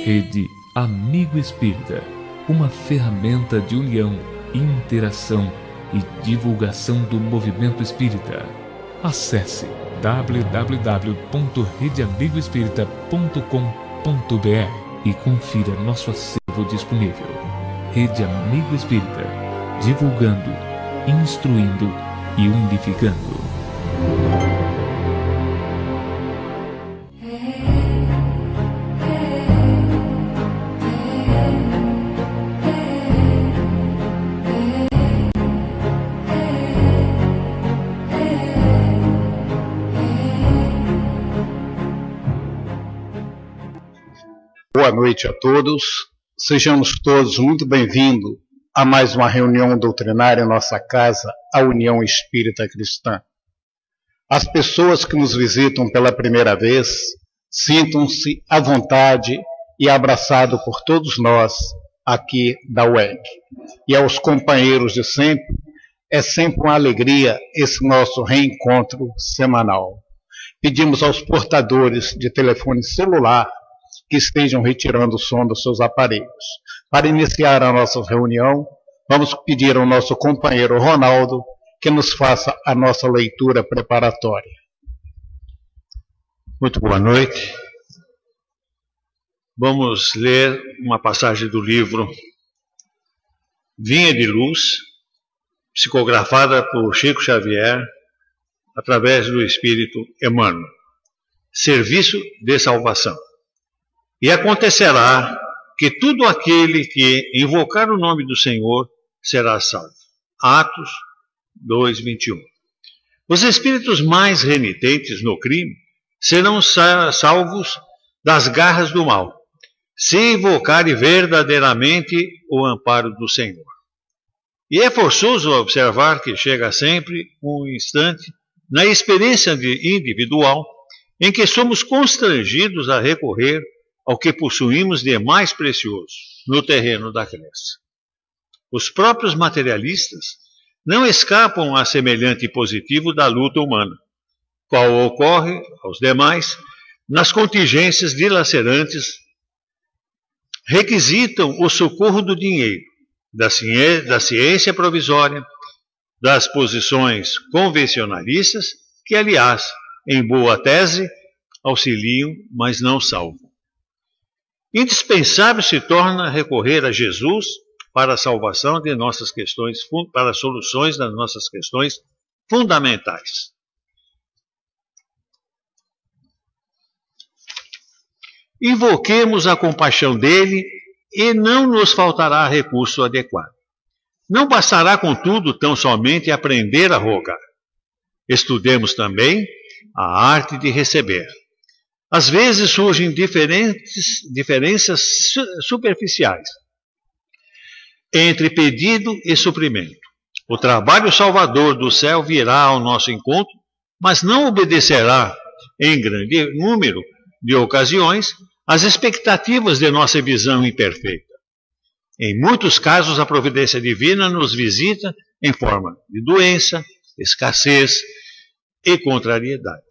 Rede Amigo Espírita, uma ferramenta de união, interação e divulgação do movimento espírita. Acesse www.redeamigoespírita.com.br e confira nosso acervo disponível. Rede Amigo Espírita, divulgando, instruindo e unificando. Boa noite a todos, sejamos todos muito bem-vindos a mais uma reunião doutrinária em nossa casa, a União Espírita Cristã. As pessoas que nos visitam pela primeira vez, sintam-se à vontade e abraçados por todos nós aqui da UEC. E aos companheiros de sempre, é sempre uma alegria esse nosso reencontro semanal. Pedimos aos portadores de telefone celular que estejam retirando o som dos seus aparelhos. Para iniciar a nossa reunião, vamos pedir ao nosso companheiro Ronaldo que nos faça a nossa leitura preparatória. Muito boa noite. Vamos ler uma passagem do livro Vinha de Luz, psicografada por Chico Xavier, através do Espírito Emmanuel. Serviço de salvação. E acontecerá que todo aquele que invocar o nome do Senhor será salvo. Atos 2:21. Os espíritos mais renitentes no crime serão salvos das garras do mal, se invocarem verdadeiramente o amparo do Senhor. E é forçoso observar que chega sempre um instante na experiência individual em que somos constrangidos a recorrer ao que possuímos de mais precioso no terreno da crença. Os próprios materialistas não escapam a semelhante positivo da luta humana, qual ocorre aos demais nas contingências dilacerantes, requisitam o socorro do dinheiro, da ciência provisória, das posições convencionalistas, que, aliás, em boa tese, auxiliam, mas não salvam. Indispensável se torna recorrer a Jesus para a salvação de nossas questões, para soluções das nossas questões fundamentais. Invoquemos a compaixão dele e não nos faltará recurso adequado. Não bastará, contudo, tão somente aprender a rogar. Estudemos também a arte de receber. Às vezes surgem diferenças superficiais entre pedido e suprimento. O trabalho salvador do céu virá ao nosso encontro, mas não obedecerá, em grande número de ocasiões, às expectativas de nossa visão imperfeita. Em muitos casos, a providência divina nos visita em forma de doença, escassez e contrariedade.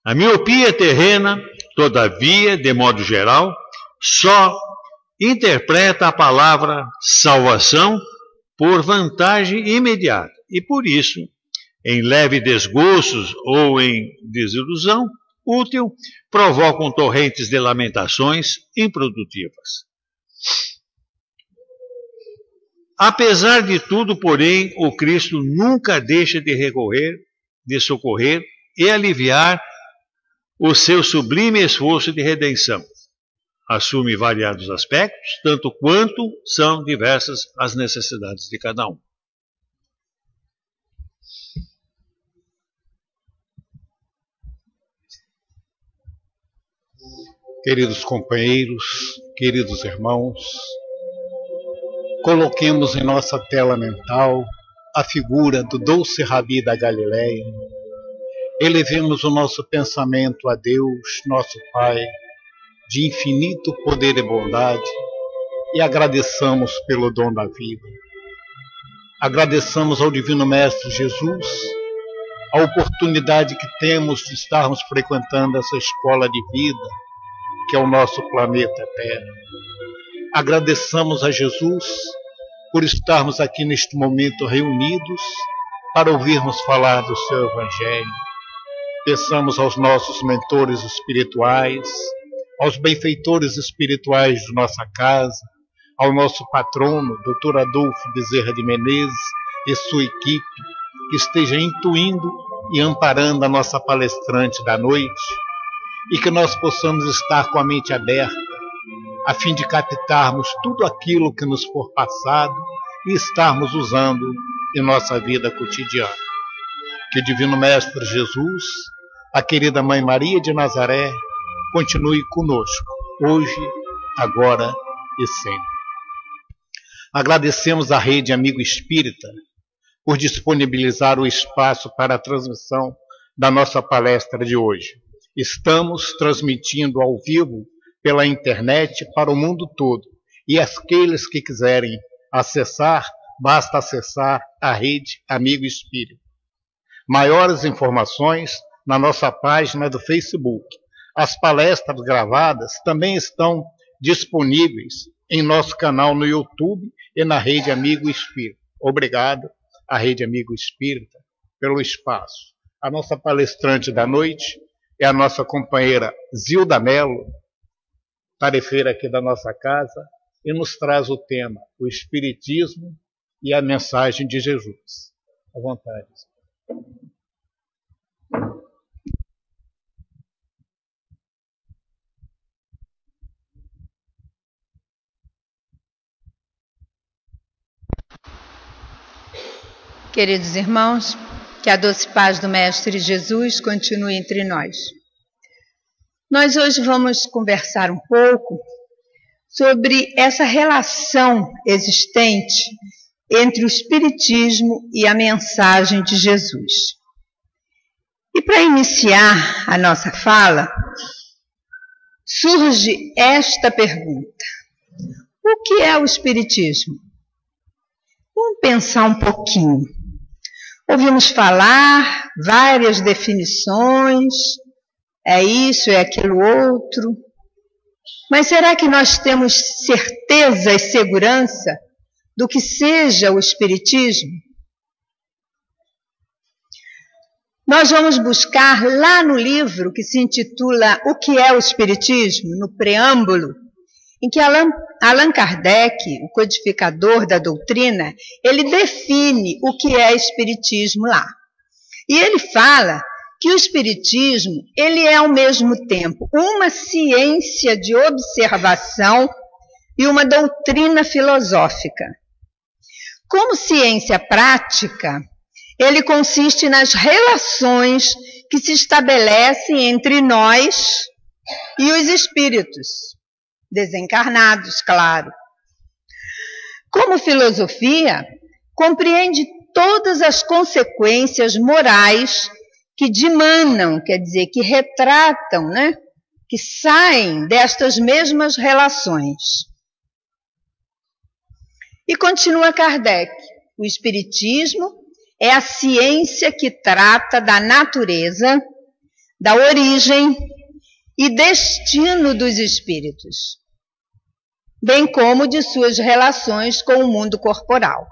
A miopia terrena, todavia, de modo geral, só interpreta a palavra salvação por vantagem imediata e, por isso, em leve desgostos ou em desilusão útil, provocam torrentes de lamentações improdutivas. Apesar de tudo, porém, o Cristo nunca deixa de recorrer, de socorrer e aliviar o seu sublime esforço de redenção. Assume variados aspectos, tanto quanto são diversas as necessidades de cada um. Queridos companheiros, queridos irmãos, coloquemos em nossa tela mental a figura do doce Rabi da Galileia. Elevemos o nosso pensamento a Deus, nosso Pai, de infinito poder e bondade, e agradeçamos pelo dom da vida. Agradeçamos ao Divino Mestre Jesus a oportunidade que temos de estarmos frequentando essa escola de vida, que é o nosso planeta Terra. Agradeçamos a Jesus por estarmos aqui neste momento reunidos para ouvirmos falar do seu Evangelho. Peçamos aos nossos mentores espirituais, aos benfeitores espirituais de nossa casa, ao nosso patrono, Dr. Adolfo Bezerra de Menezes e sua equipe, que esteja intuindo e amparando a nossa palestrante da noite, e que nós possamos estar com a mente aberta, a fim de captarmos tudo aquilo que nos for passado e estarmos usando em nossa vida cotidiana. Que o Divino Mestre Jesus, a querida Mãe Maria de Nazaré, continue conosco, hoje, agora e sempre. Agradecemos à Rede Amigo Espírita por disponibilizar o espaço para a transmissão da nossa palestra de hoje. Estamos transmitindo ao vivo pela internet para o mundo todo, e aqueles que quiserem acessar, basta acessar a Rede Amigo Espírita. Maiores informações na nossa página do Facebook. As palestras gravadas também estão disponíveis em nosso canal no YouTube e na Rede Amigo Espírita. Obrigado à Rede Amigo Espírita pelo espaço. A nossa palestrante da noite é a nossa companheira Zilda Mello, tarefeira aqui da nossa casa, e nos traz o tema, o Espiritismo e a mensagem de Jesus. À vontade. Queridos irmãos, que a doce paz do Mestre Jesus continue entre nós. Nós hoje vamos conversar um pouco sobre essa relação existente entre o Espiritismo e a mensagem de Jesus. E para iniciar a nossa fala, surge esta pergunta: o que é o Espiritismo? Vamos pensar um pouquinho. Ouvimos falar várias definições, é isso, é aquilo outro. Mas será que nós temos certeza e segurança do que seja o Espiritismo? Nós vamos buscar lá no livro que se intitula O que é o Espiritismo, no preâmbulo, em que Allan Kardec, o codificador da doutrina, ele define o que é Espiritismo lá. E ele fala que o Espiritismo, ele é ao mesmo tempo uma ciência de observação e uma doutrina filosófica. Como ciência prática, ele consiste nas relações que se estabelecem entre nós e os espíritos, desencarnados, claro. Como filosofia, compreende todas as consequências morais que dimanam, quer dizer, que retratam, né? Que saem destas mesmas relações. E continua Kardec: o Espiritismo é a ciência que trata da natureza, da origem e destino dos espíritos, bem como de suas relações com o mundo corporal.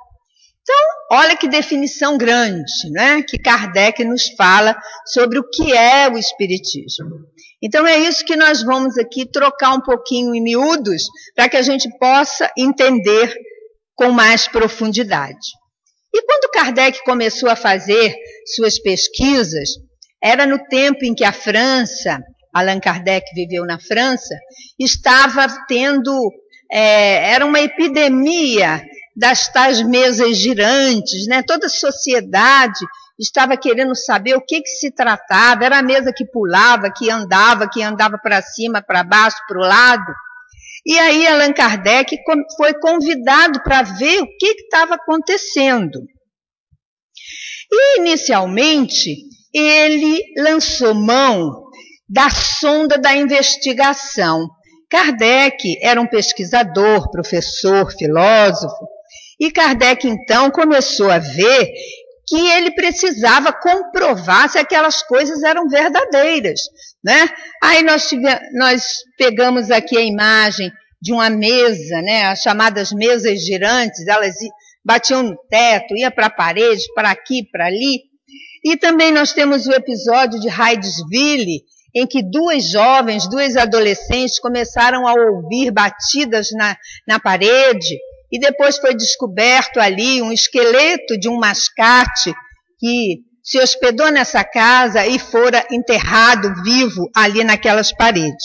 Então, olha que definição grande, né, que Kardec nos fala sobre o que é o Espiritismo. Então, é isso que nós vamos aqui trocar um pouquinho em miúdos, para que a gente possa entender com mais profundidade. E quando Kardec começou a fazer suas pesquisas, era no tempo em que a França, Allan Kardec viveu na França, estava tendo, era uma epidemia das tais mesas girantes, né? Toda a sociedade estava querendo saber o que se tratava, era a mesa que pulava, que andava para cima, para baixo, para o lado. E aí Allan Kardec foi convidado para ver o que estava acontecendo. E inicialmente ele lançou mão da sonda da investigação. Kardec era um pesquisador, professor, filósofo, e Kardec então começou a ver que ele precisava comprovar se aquelas coisas eram verdadeiras, né? Aí nós pegamos aqui a imagem de uma mesa, né? As chamadas mesas girantes, elas batiam no teto, ia para a parede, para aqui, para ali. E também nós temos o episódio de Hydesville, em que duas jovens, duas adolescentes começaram a ouvir batidas na parede, e depois foi descoberto ali um esqueleto de um mascate que se hospedou nessa casa e fora enterrado vivo ali naquelas paredes.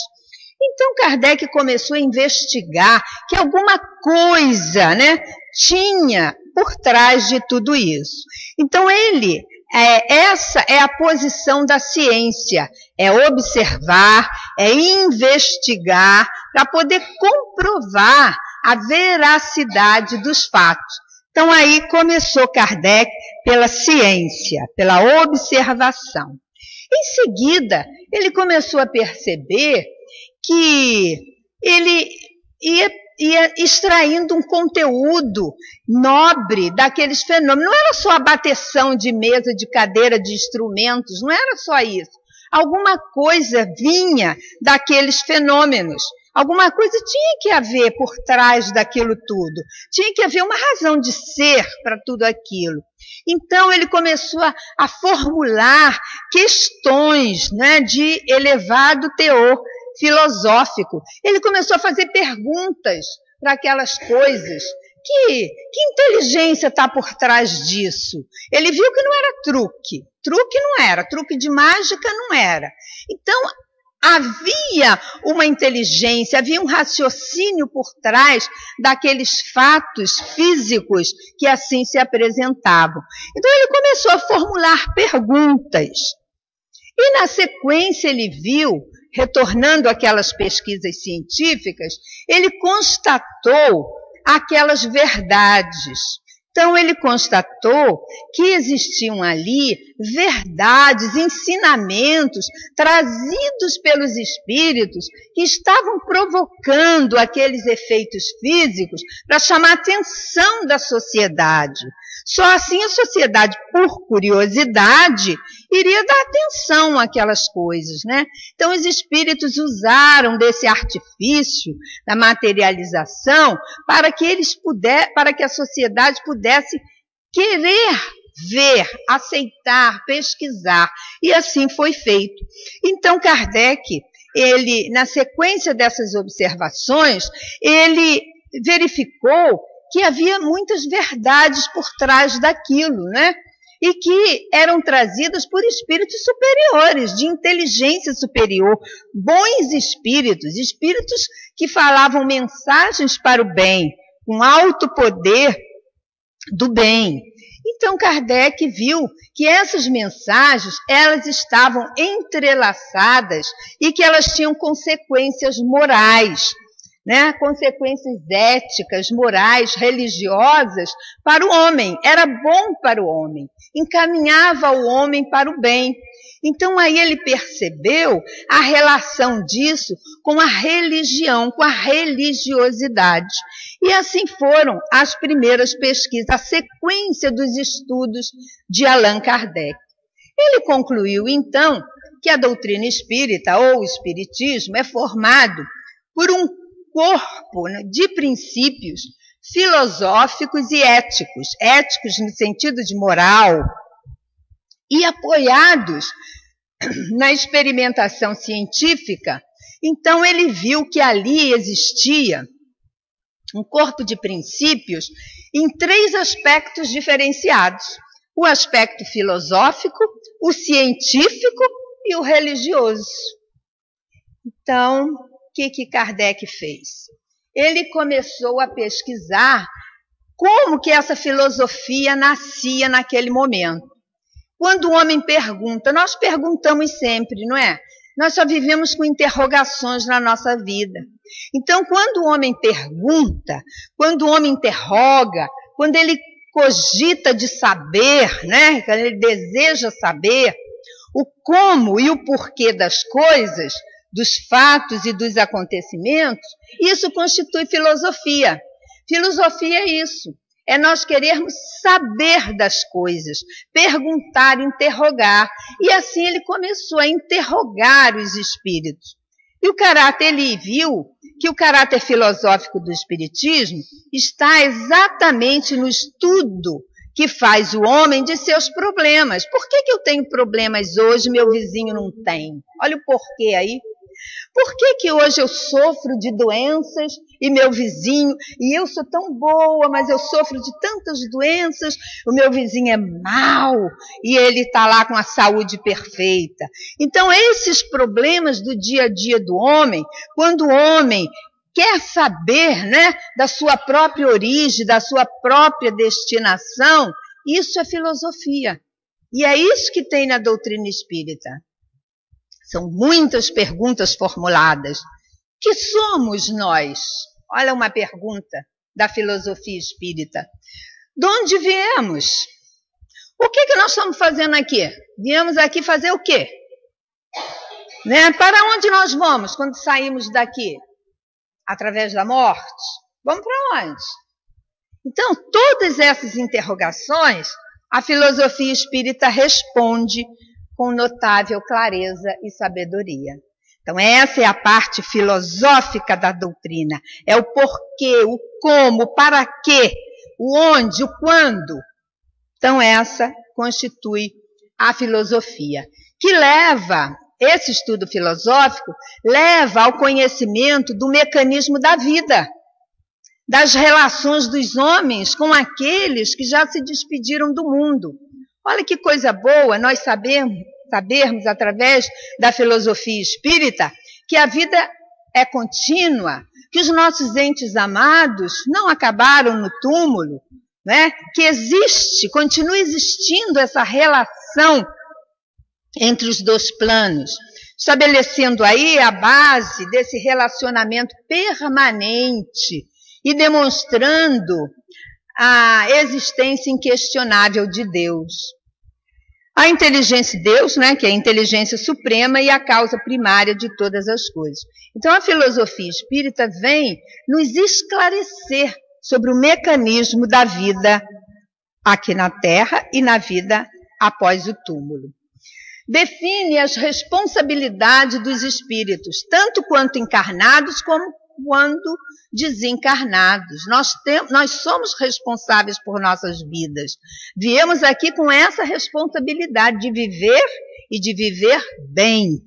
Então Kardec começou a investigar que alguma coisa, né, tinha por trás de tudo isso. Então essa é a posição da ciência, é observar, é investigar para poder comprovar a veracidade dos fatos. Então aí começou Kardec pela ciência, pela observação. Em seguida, ele começou a perceber que ele ia extraindo um conteúdo nobre daqueles fenômenos. Não era só a bateção de mesa, de cadeira, de instrumentos, não era só isso. Alguma coisa vinha daqueles fenômenos. Alguma coisa tinha que haver por trás daquilo tudo. Tinha que haver uma razão de ser para tudo aquilo. Então ele começou a formular questões, né, de elevado teor filosófico. Ele começou a fazer perguntas para aquelas coisas. Que inteligência está por trás disso? Ele viu que não era truque. Truque não era, truque de mágica não era. Então, havia uma inteligência, havia um raciocínio por trás daqueles fatos físicos que assim se apresentavam. Então, ele começou a formular perguntas. E, na sequência, ele viu, retornando àquelas pesquisas científicas, ele constatou aquelas verdades. Então, ele constatou que existiam ali verdades, ensinamentos trazidos pelos espíritos que estavam provocando aqueles efeitos físicos para chamar a atenção da sociedade. Só assim a sociedade, por curiosidade, iria dar atenção àquelas coisas, né? Então, os espíritos usaram desse artifício da materialização para que a sociedade pudesse querer ver, aceitar, pesquisar. E assim foi feito. Então, Kardec, ele, na sequência dessas observações, ele verificou que havia muitas verdades por trás daquilo, né? E que eram trazidas por espíritos superiores, de inteligência superior, bons espíritos, espíritos que falavam mensagens para o bem, com alto poder do bem. Então Kardec viu que essas mensagens, elas estavam entrelaçadas e que elas tinham consequências morais, né? Consequências éticas, morais, religiosas para o homem. Era bom para o homem, encaminhava o homem para o bem. Então aí ele percebeu a relação disso com a religião, com a religiosidade. E assim foram as primeiras pesquisas, a sequência dos estudos de Allan Kardec. Ele concluiu então que a doutrina espírita ou o espiritismo é formado por um corpo de princípios filosóficos e éticos, éticos no sentido de moral, e apoiados na experimentação científica. Então ele viu que ali existia um corpo de princípios em 3 aspectos diferenciados: o aspecto filosófico, o científico e o religioso. Então, o que Kardec fez? Ele começou a pesquisar como que essa filosofia nascia naquele momento. Quando o homem pergunta, nós perguntamos sempre, não é? Nós só vivemos com interrogações na nossa vida. Então, quando o homem pergunta, quando o homem interroga, quando ele cogita de saber, né? Quando ele deseja saber o como e o porquê das coisas, dos fatos e dos acontecimentos, isso constitui filosofia. Filosofia é isso, É nós querermos saber das coisas, perguntar, interrogar. E assim ele começou a interrogar os espíritos. E o caráter, ele viu que o caráter filosófico do espiritismo está exatamente no estudo que faz o homem de seus problemas. Por que eu tenho problemas hoje e meu vizinho não tem? Olha o porquê aí. Por que hoje eu sofro de doenças e meu vizinho, e eu sou tão boa, mas eu sofro de tantas doenças, o meu vizinho é mau e ele está lá com a saúde perfeita. Então, esses problemas do dia a dia do homem, quando o homem quer saber, né, da sua própria origem, da sua própria destinação, isso é filosofia. E é isso que tem na doutrina espírita. São muitas perguntas formuladas. Que somos nós? Olha uma pergunta da filosofia espírita. De onde viemos? O que nós estamos fazendo aqui? Viemos aqui fazer o quê? Né? Para onde nós vamos quando saímos daqui? Através da morte? Vamos para onde? Então, todas essas interrogações, a filosofia espírita responde com notável clareza e sabedoria. Então, essa é a parte filosófica da doutrina. É o porquê, o como, o para quê, o onde, o quando. Então, essa constitui a filosofia, que leva, esse estudo filosófico, leva ao conhecimento do mecanismo da vida, das relações dos homens com aqueles que já se despediram do mundo. Olha que coisa boa nós sabermos através da filosofia espírita que a vida é contínua, que os nossos entes amados não acabaram no túmulo, né? Que continua existindo essa relação entre os dois planos, estabelecendo aí a base desse relacionamento permanente e demonstrando a existência inquestionável de Deus. A inteligência de Deus, né, que é a inteligência suprema e a causa primária de todas as coisas. Então, a filosofia espírita vem nos esclarecer sobre o mecanismo da vida aqui na Terra e na vida após o túmulo. Define as responsabilidades dos espíritos, tanto quanto encarnados como quando desencarnados. Nós somos responsáveis por nossas vidas. Viemos aqui com essa responsabilidade de viver e de viver bem,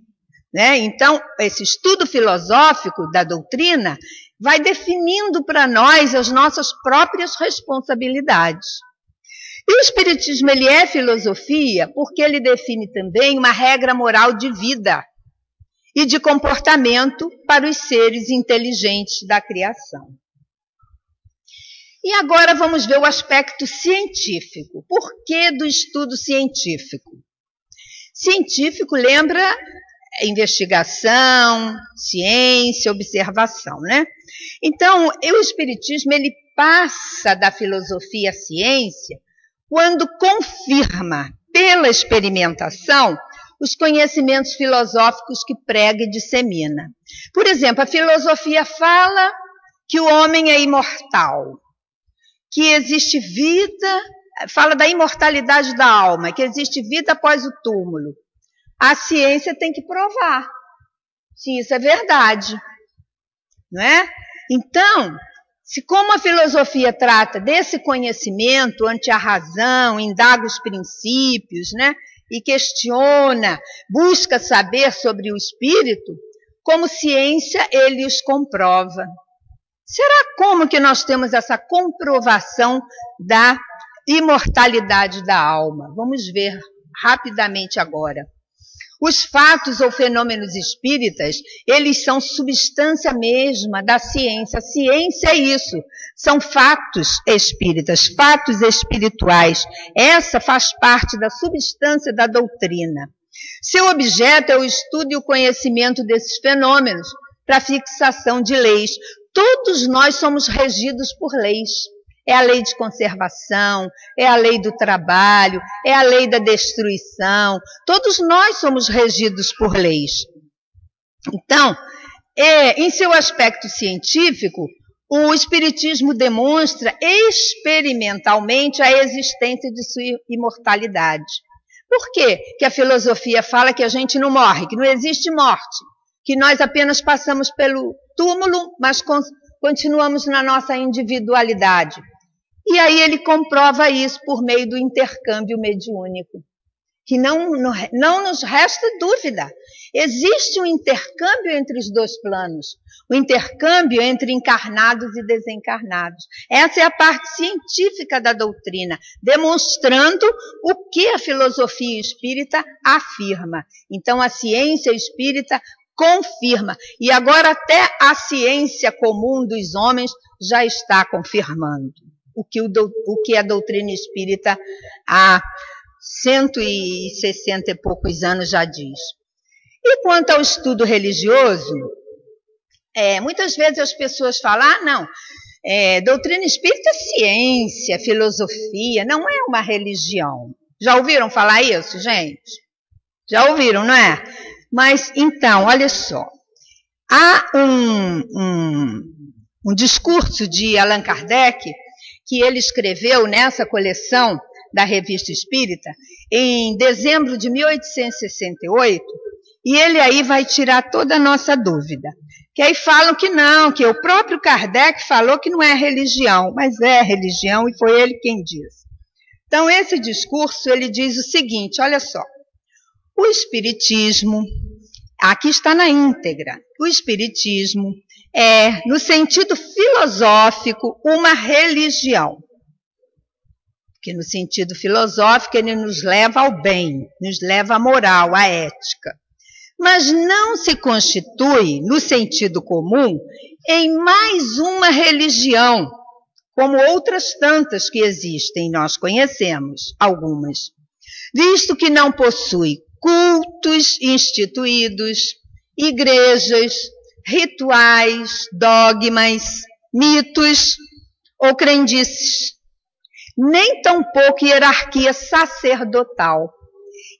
né? Então, esse estudo filosófico da doutrina vai definindo para nós as nossas próprias responsabilidades. E o Espiritismo, ele é filosofia porque ele define também uma regra moral de vida e de comportamento para os seres inteligentes da criação. E agora vamos ver o aspecto científico. Por que do estudo científico? Científico lembra investigação, ciência, observação, né? Então, o Espiritismo, ele passa da filosofia à ciência quando confirma pela experimentação os conhecimentos filosóficos que prega e dissemina. Por exemplo, a filosofia fala que o homem é imortal, que existe vida, fala da imortalidade da alma, que existe vida após o túmulo. A ciência tem que provar se isso é verdade, não é? Então, como a filosofia trata desse conhecimento ante a razão, indaga os princípios, né? E questiona, busca saber sobre o espírito, como ciência ele os comprova. Será como que nós temos essa comprovação da imortalidade da alma? Vamos ver rapidamente agora. Os fatos ou fenômenos espíritas, eles são substância mesma da ciência. A ciência é isso, são fatos espíritas, fatos espirituais. Essa faz parte da substância da doutrina. Seu objeto é o estudo e o conhecimento desses fenômenos para fixação de leis. Todos nós somos regidos por leis. É a lei de conservação, é a lei do trabalho, é a lei da destruição. Todos nós somos regidos por leis. Então, em seu aspecto científico, o Espiritismo demonstra experimentalmente a existência de sua imortalidade. Por quê que a filosofia fala que a gente não morre, que não existe morte, que nós apenas passamos pelo túmulo, mas continuamos na nossa individualidade? E aí ele comprova isso por meio do intercâmbio mediúnico, que não nos resta dúvida. Existe um intercâmbio entre os dois planos, o intercâmbio entre encarnados e desencarnados. Essa é a parte científica da doutrina, demonstrando o que a filosofia espírita afirma. Então a ciência espírita confirma, e agora até a ciência comum dos homens já está confirmando o que a doutrina espírita há 160 e poucos anos já diz. E quanto ao estudo religioso, muitas vezes as pessoas falam, não, doutrina espírita é ciência, filosofia, não é uma religião. Já ouviram falar isso, gente? Já ouviram, não é? Mas, então, olha só, há um discurso de Allan Kardec, que ele escreveu nessa coleção da Revista Espírita, em dezembro de 1868, e ele aí vai tirar toda a nossa dúvida. Que aí falam que não, que o próprio Kardec falou que não é religião, mas é religião, e foi ele quem disse. Então, esse discurso, ele diz o seguinte, olha só, o Espiritismo, aqui está na íntegra, o Espiritismo é, no sentido filosófico, uma religião. Porque no sentido filosófico ele nos leva ao bem, nos leva à moral, à ética. Mas não se constitui, no sentido comum, em mais uma religião, como outras tantas que existem, nós conhecemos algumas, visto que não possui cultos instituídos, igrejas, rituais, dogmas, mitos ou crendices, nem tampouco hierarquia sacerdotal.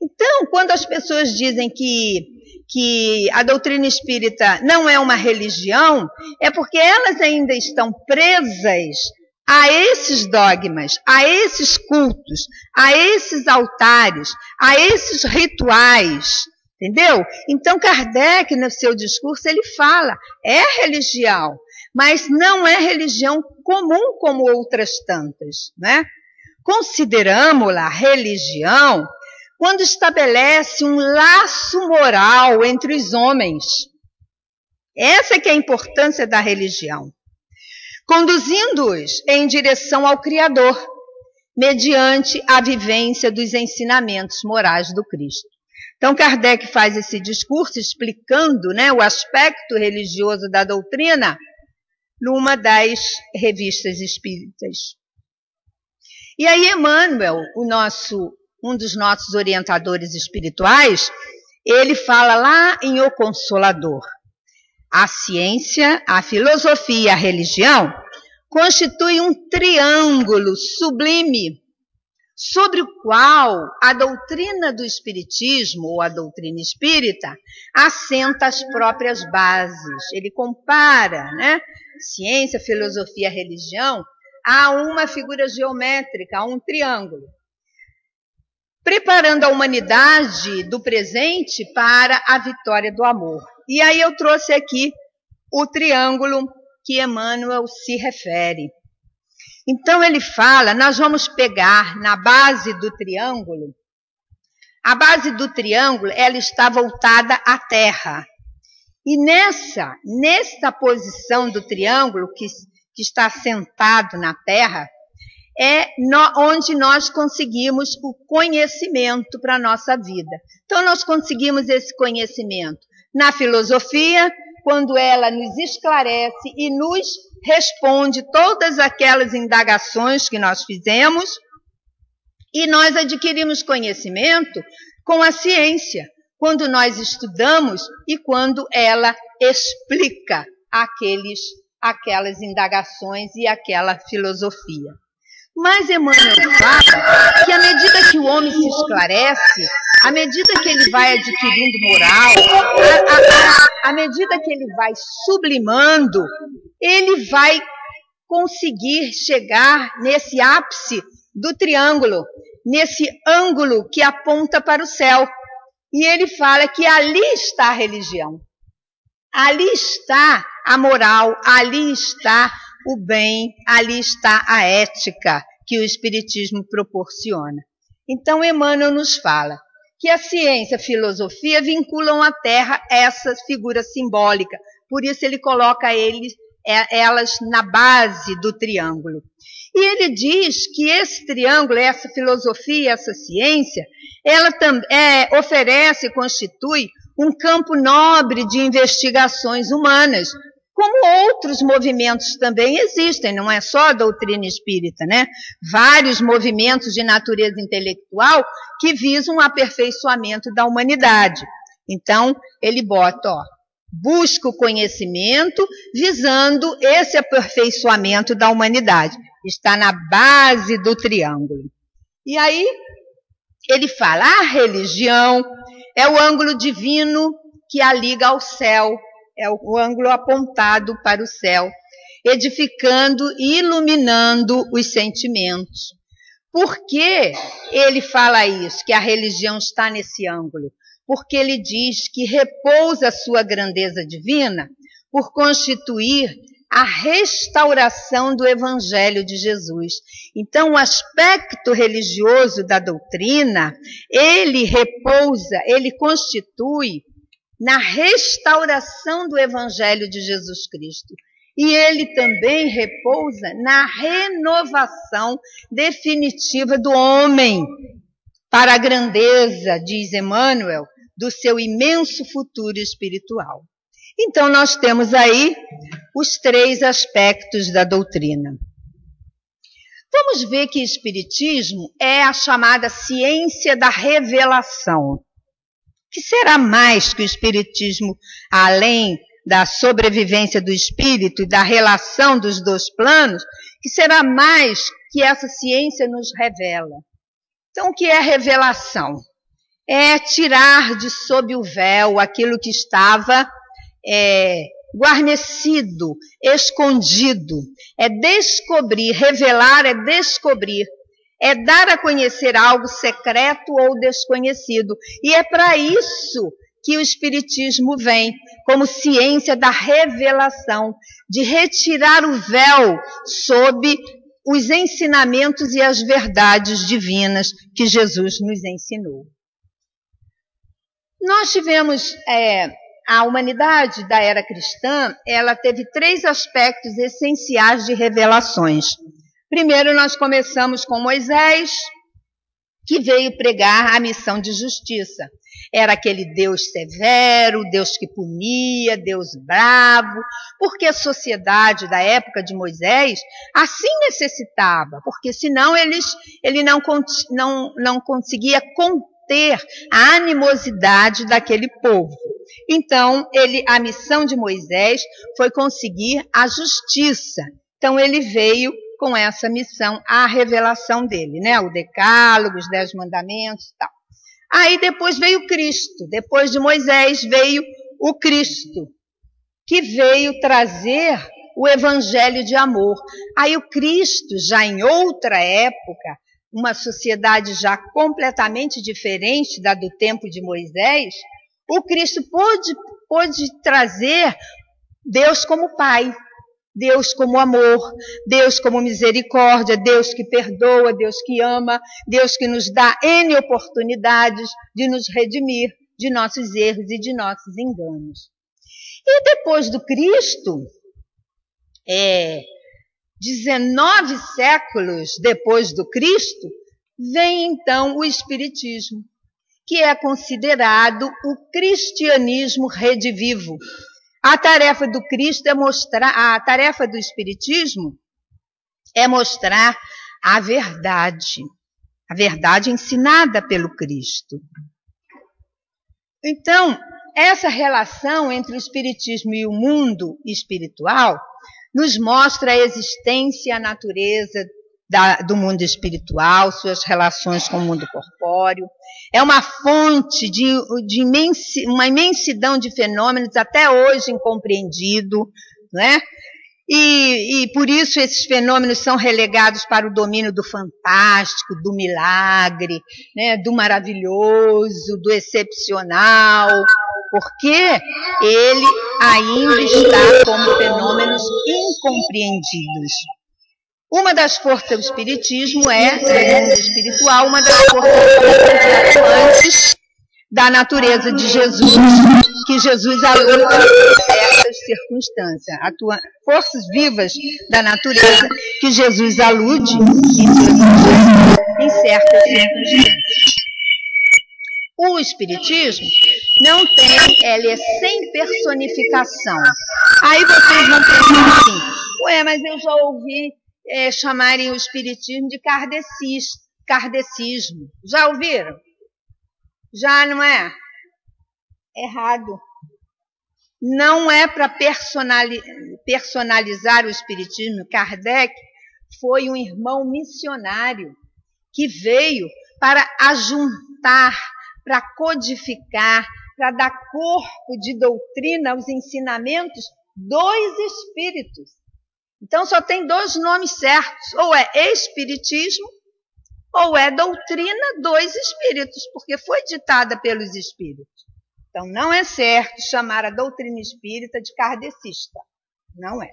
Então, quando as pessoas dizem que a doutrina espírita não é uma religião, é porque elas ainda estão presas a esses dogmas, a esses cultos, a esses altares, a esses rituais, entendeu? Então, Kardec, no seu discurso, ele fala, é religião, mas não é religião comum como outras tantas, né? Consideramos-la religião quando estabelece um laço moral entre os homens. Essa que é a importância da religião. Conduzindo-os em direção ao Criador, mediante a vivência dos ensinamentos morais do Cristo. Então, Kardec faz esse discurso explicando, né, o aspecto religioso da doutrina numa das revistas espíritas. E aí Emmanuel, um dos nossos orientadores espirituais, ele fala lá em O Consolador, a ciência, a filosofia e a religião constituem um triângulo sublime, sobre o qual a doutrina do Espiritismo, ou a doutrina espírita, assenta as próprias bases. Ele compara, né, ciência, filosofia e religião a uma figura geométrica, a um triângulo, preparando a humanidade do presente para a vitória do amor. E aí eu trouxe aqui o triângulo que Emmanuel se refere. Então ele fala, nós vamos pegar na base do triângulo, a base do triângulo ela está voltada à Terra. E nessa posição do triângulo que está sentado na Terra, onde nós conseguimos o conhecimento para a nossa vida. Então nós conseguimos esse conhecimento na filosofia, quando ela nos esclarece e nos responde todas aquelas indagações que nós fizemos, e nós adquirimos conhecimento com a ciência, quando nós estudamos e quando ela explica aquelas indagações e aquela filosofia. Mas Emmanuel fala que à medida que o homem se esclarece, à medida que ele vai adquirindo moral, à medida que ele vai sublimando, ele vai conseguir chegar nesse ápice do triângulo, nesse ângulo que aponta para o céu. E ele fala que ali está a religião, ali está a moral, ali está o bem, ali está a ética que o Espiritismo proporciona. Então, Emmanuel nos fala que a ciência e a filosofia vinculam à Terra essa figura simbólica, por isso ele coloca elas na base do triângulo. E ele diz que esse triângulo, essa filosofia, essa ciência, ela oferece e constitui um campo nobre de investigações humanas, como outros movimentos também existem, não é só a doutrina espírita, né? Vários movimentos de natureza intelectual que visam o aperfeiçoamento da humanidade. Então, ele bota, busca o conhecimento visando esse aperfeiçoamento da humanidade. Está na base do triângulo. E aí, ele fala, a religião é o ângulo divino que a liga ao céu, é o ângulo apontado para o céu, edificando e iluminando os sentimentos. Por que ele fala isso, que a religião está nesse ângulo? Porque ele diz que repousa a sua grandeza divina por constituir a restauração do Evangelho de Jesus. Então, o aspecto religioso da doutrina, ele repousa, ele constitui na restauração do Evangelho de Jesus Cristo. E ele também repousa na renovação definitiva do homem para a grandeza, diz Emmanuel, do seu imenso futuro espiritual. Então, nós temos aí os 3 aspectos da doutrina. Vamos ver que o Espiritismo é a chamada ciência da revelação. Que será mais que o Espiritismo, além da sobrevivência do espírito e da relação dos 2 planos, que será mais que essa ciência nos revela? Então, o que é revelação? É tirar de sob o véu aquilo que estava guarnecido, escondido. É descobrir, revelar é descobrir. É dar a conhecer algo secreto ou desconhecido. E é para isso que o Espiritismo vem, como ciência da revelação, de retirar o véu sob os ensinamentos e as verdades divinas que Jesus nos ensinou. Nós tivemos, a humanidade da era cristã, ela teve 3 aspectos essenciais de revelações. Primeiro, nós começamos com Moisés, que veio pregar a missão de justiça. Era aquele Deus severo, Deus que punia, Deus bravo, porque a sociedade da época de Moisés assim necessitava, porque senão ele não conseguia conter a animosidade daquele povo. Então, a missão de Moisés foi conseguir a justiça. Então, ele veio com essa missão, a revelação dele, né? O Decálogo, os 10 mandamentos e tal. Aí depois veio Cristo, depois de Moisés veio o Cristo, que veio trazer o Evangelho de amor. Aí o Cristo, já em outra época, uma sociedade já completamente diferente da do tempo de Moisés, o Cristo pôde trazer Deus como Pai, Deus como amor, Deus como misericórdia, Deus que perdoa, Deus que ama, Deus que nos dá N oportunidades de nos redimir de nossos erros e de nossos enganos. E depois do Cristo, 19 séculos depois do Cristo, vem então o Espiritismo, que é considerado o cristianismo redivivo. A tarefa do Cristo a tarefa do Espiritismo é mostrar a verdade ensinada pelo Cristo. Então, essa relação entre o Espiritismo e o mundo espiritual nos mostra a existência e a natureza do mundo espiritual, suas relações com o mundo corpóreo. É uma fonte de uma imensidão de fenômenos até hoje incompreendido, não é? E por isso esses fenômenos são relegados para o domínio do fantástico, do milagre, né, do maravilhoso, do excepcional, porque ele ainda está como fenômenos incompreendidos. Uma das forças do espiritismo é, no mundo espiritual, uma das forças atuantes da natureza de Jesus, que Jesus alude em certas circunstâncias. Forças vivas da natureza que Jesus alude em certas circunstâncias. O espiritismo não tem, ele é sem personificação. Aí vocês vão pensar assim, ué, mas eu já ouvi chamarem o espiritismo de kardecismo. Já ouviram? Já não é? Errado. Não é para personalizar o espiritismo. Kardec foi um irmão missionário que veio para ajuntar, para codificar, para dar corpo de doutrina aos ensinamentos dos espíritos. Então só tem dois nomes certos, ou é espiritismo ou é doutrina dos espíritos, porque foi ditada pelos espíritos. Então não é certo chamar a doutrina espírita de kardecista, não é.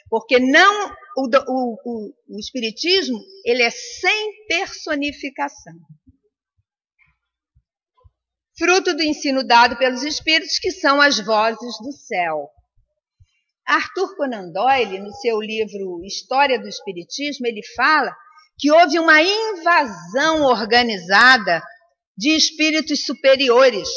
Porque não, o espiritismo ele é sem personificação. Fruto do ensino dado pelos espíritos, que são as vozes do céu. Arthur Conan Doyle, no seu livro História do Espiritismo, ele fala que houve uma invasão organizada de espíritos superiores,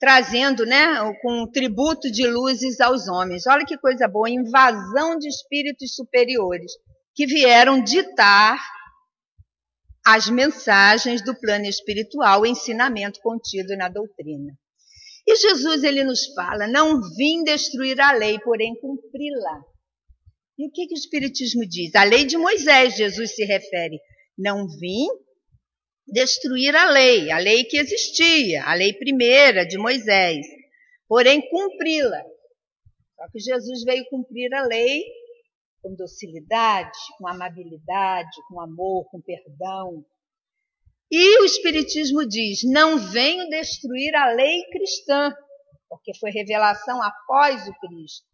trazendo, né, com um tributo de luzes aos homens. Olha que coisa boa, invasão de espíritos superiores, que vieram ditar as mensagens do plano espiritual, o ensinamento contido na doutrina. E Jesus, ele nos fala, não vim destruir a lei, porém cumpri-la. E o que o Espiritismo diz? A lei de Moisés, Jesus se refere. Não vim destruir a lei que existia, a lei primeira de Moisés, porém cumpri-la. Só que Jesus veio cumprir a lei com docilidade, com amabilidade, com amor, com perdão. E o Espiritismo diz, não venho destruir a lei cristã, porque foi revelação após o Cristo,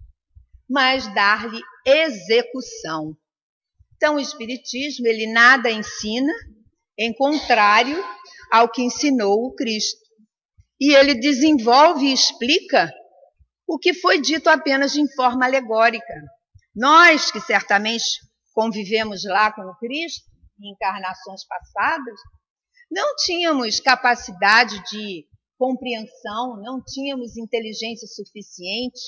mas dar-lhe execução. Então o Espiritismo, ele nada ensina em contrário ao que ensinou o Cristo. E ele desenvolve e explica o que foi dito apenas de forma alegórica. Nós, que certamente convivemos lá com o Cristo, em encarnações passadas, não tínhamos capacidade de compreensão, não tínhamos inteligência suficiente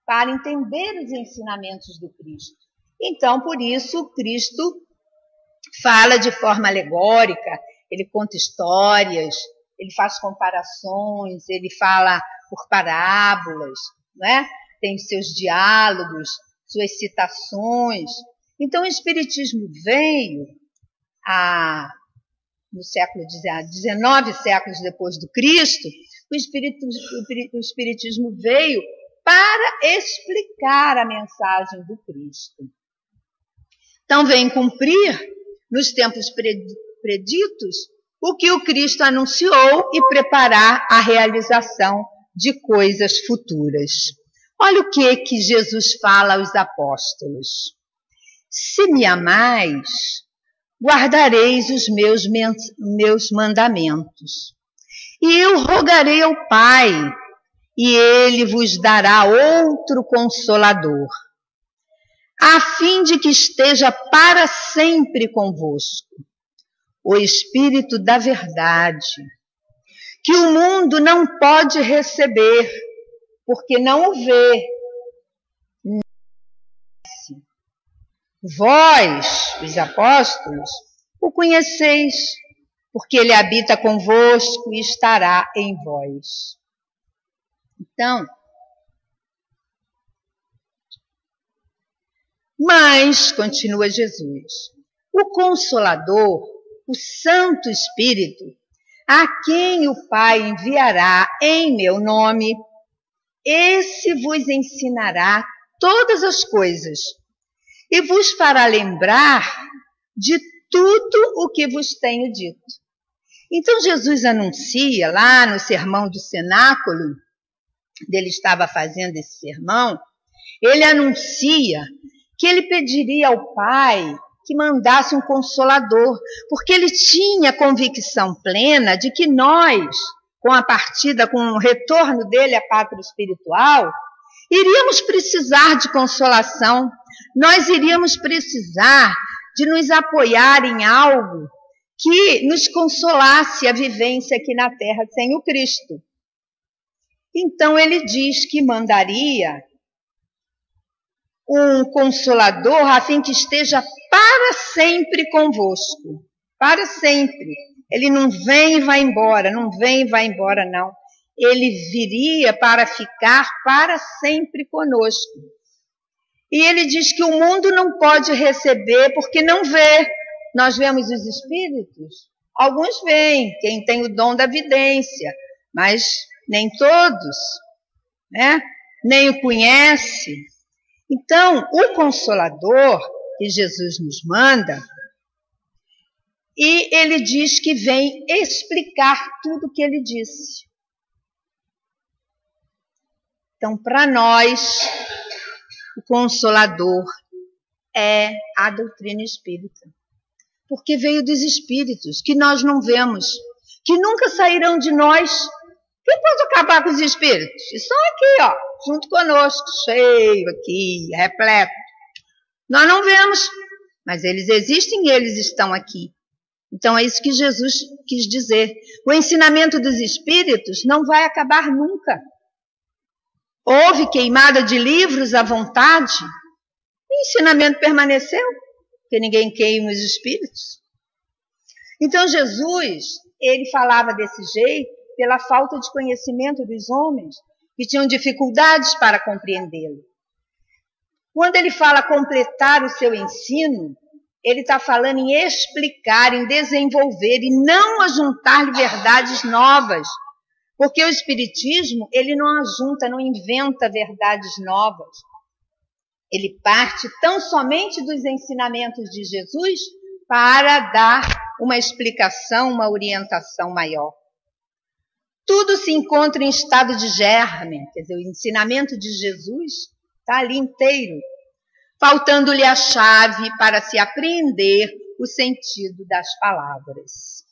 para entender os ensinamentos do Cristo. Então, por isso, o Cristo fala de forma alegórica, ele conta histórias, ele faz comparações, ele fala por parábolas, não é? Tem seus diálogos, suas citações. Então, o Espiritismo veio no século XIX, 19 séculos depois do Cristo, o Espiritismo veio para explicar a mensagem do Cristo. Então, vem cumprir, nos tempos preditos, o que o Cristo anunciou e preparar a realização de coisas futuras. Olha o que Jesus fala aos apóstolos. Se me amais, guardareis os meus mandamentos. E eu rogarei ao Pai, e ele vos dará outro Consolador, a fim de que esteja para sempre convosco, o Espírito da verdade, que o mundo não pode receber, porque não o vê. Vós, os apóstolos, o conheceis, porque ele habita convosco e estará em vós. Então, mas, continua Jesus, o Consolador, o Santo Espírito, a quem o Pai enviará em meu nome, esse vos ensinará todas as coisas e vos fará lembrar de tudo o que vos tenho dito. Então Jesus anuncia lá no sermão do cenáculo, ele estava fazendo esse sermão, ele anuncia que ele pediria ao Pai que mandasse um consolador, porque ele tinha convicção plena de que nós, com a partida, com o retorno dele à pátria espiritual, iríamos precisar de consolação, nós iríamos precisar de nos apoiar em algo que nos consolasse a vivência aqui na Terra sem o Cristo. Então ele diz que mandaria um consolador a fim que esteja para sempre convosco, para sempre. Ele não vem e vai embora, não vem e vai embora, não. Ele viria para ficar para sempre conosco. E ele diz que o mundo não pode receber porque não vê. Nós vemos os espíritos, alguns veem, quem tem o dom da vidência, mas nem todos, né? Nem o conhece. Então, o Consolador que Jesus nos manda, e ele diz que vem explicar tudo o que ele disse. Então, para nós, o Consolador é a doutrina espírita. Porque veio dos espíritos, que nós não vemos, que nunca sairão de nós. Quem pode acabar com os espíritos? Estão aqui, ó, junto conosco, cheio aqui, repleto. Nós não vemos, mas eles existem e eles estão aqui. Então é isso que Jesus quis dizer. O ensinamento dos espíritos não vai acabar nunca. Houve queimada de livros à vontade, o ensinamento permaneceu, porque ninguém queima os espíritos. Então Jesus, ele falava desse jeito pela falta de conhecimento dos homens, que tinham dificuldades para compreendê-lo. Quando ele fala completar o seu ensino, ele está falando em explicar, em desenvolver, e não ajuntar-lhe verdades novas. Porque o Espiritismo, ele não ajunta, não inventa verdades novas. Ele parte tão somente dos ensinamentos de Jesus para dar uma explicação, uma orientação maior. Tudo se encontra em estado de germe, quer dizer, o ensinamento de Jesus está ali inteiro, faltando-lhe a chave para se apreender o sentido das palavras.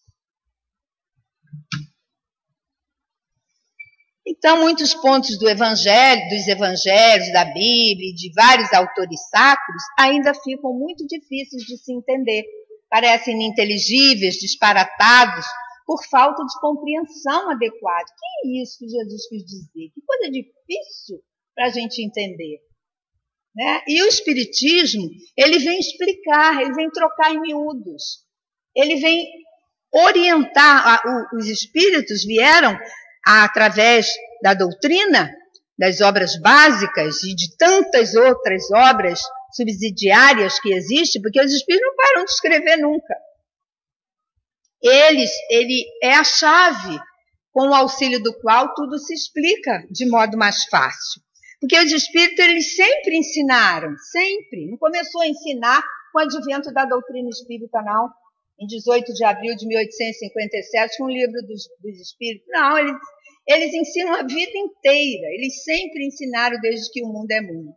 Então, muitos pontos do Evangelho, dos Evangelhos, da Bíblia e de vários autores sacros ainda ficam muito difíceis de se entender. Parecem ininteligíveis, disparatados, por falta de compreensão adequada. Que é isso que Jesus quis dizer? Que coisa difícil para a gente entender. Né? E o Espiritismo, ele vem explicar, ele vem trocar em miúdos. Ele vem orientar. Os espíritos vieram através da doutrina, das obras básicas e de tantas outras obras subsidiárias que existem, porque os espíritos não param de escrever nunca. Ele é a chave com o auxílio do qual tudo se explica de modo mais fácil. Porque os espíritos, eles sempre ensinaram, sempre. Não começou a ensinar com o advento da doutrina espírita, não. Em 18 de abril de 1857, com o livro dos espíritos. Não, eles ensinam a vida inteira. Eles sempre ensinaram desde que o mundo é mundo.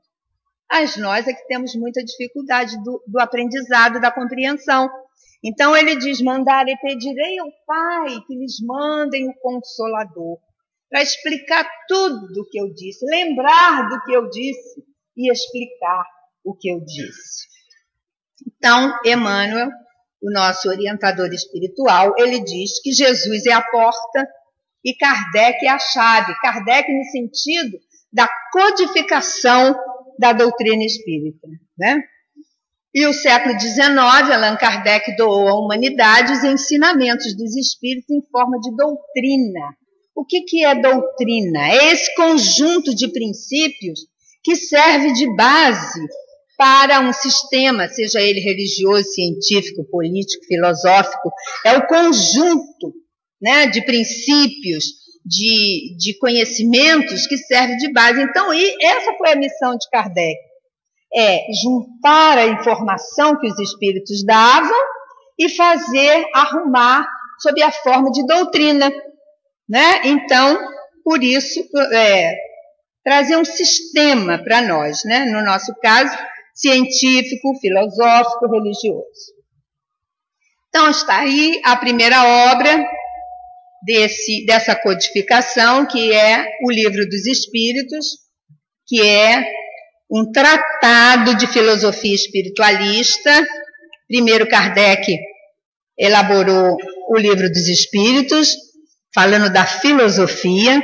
Mas nós é que temos muita dificuldade do aprendizado, da compreensão. Então ele diz, mandarei, pedirei ao Pai que lhes mandem o Consolador, para explicar tudo do que eu disse, lembrar do que eu disse e explicar o que eu disse. Então, Emmanuel, o nosso orientador espiritual, ele diz que Jesus é a porta e Kardec é a chave. Kardec no sentido da codificação da doutrina espírita, né? E o século XIX, Allan Kardec doou à humanidade os ensinamentos dos espíritos em forma de doutrina. O que é doutrina? É esse conjunto de princípios que serve de base para um sistema, seja ele religioso, científico, político, filosófico. É o conjunto, né, de princípios, de conhecimentos que serve de base. Então, essa foi a missão de Kardec. é juntar a informação que os espíritos davam e arrumar sob a forma de doutrina, né? Então, por isso, trazer um sistema para nós, né? No nosso caso, científico, filosófico, religioso. Então, está aí a primeira obra dessa codificação, que é o Livro dos Espíritos, que é um tratado de filosofia espiritualista. Primeiro, Kardec elaborou o Livro dos Espíritos, falando da filosofia.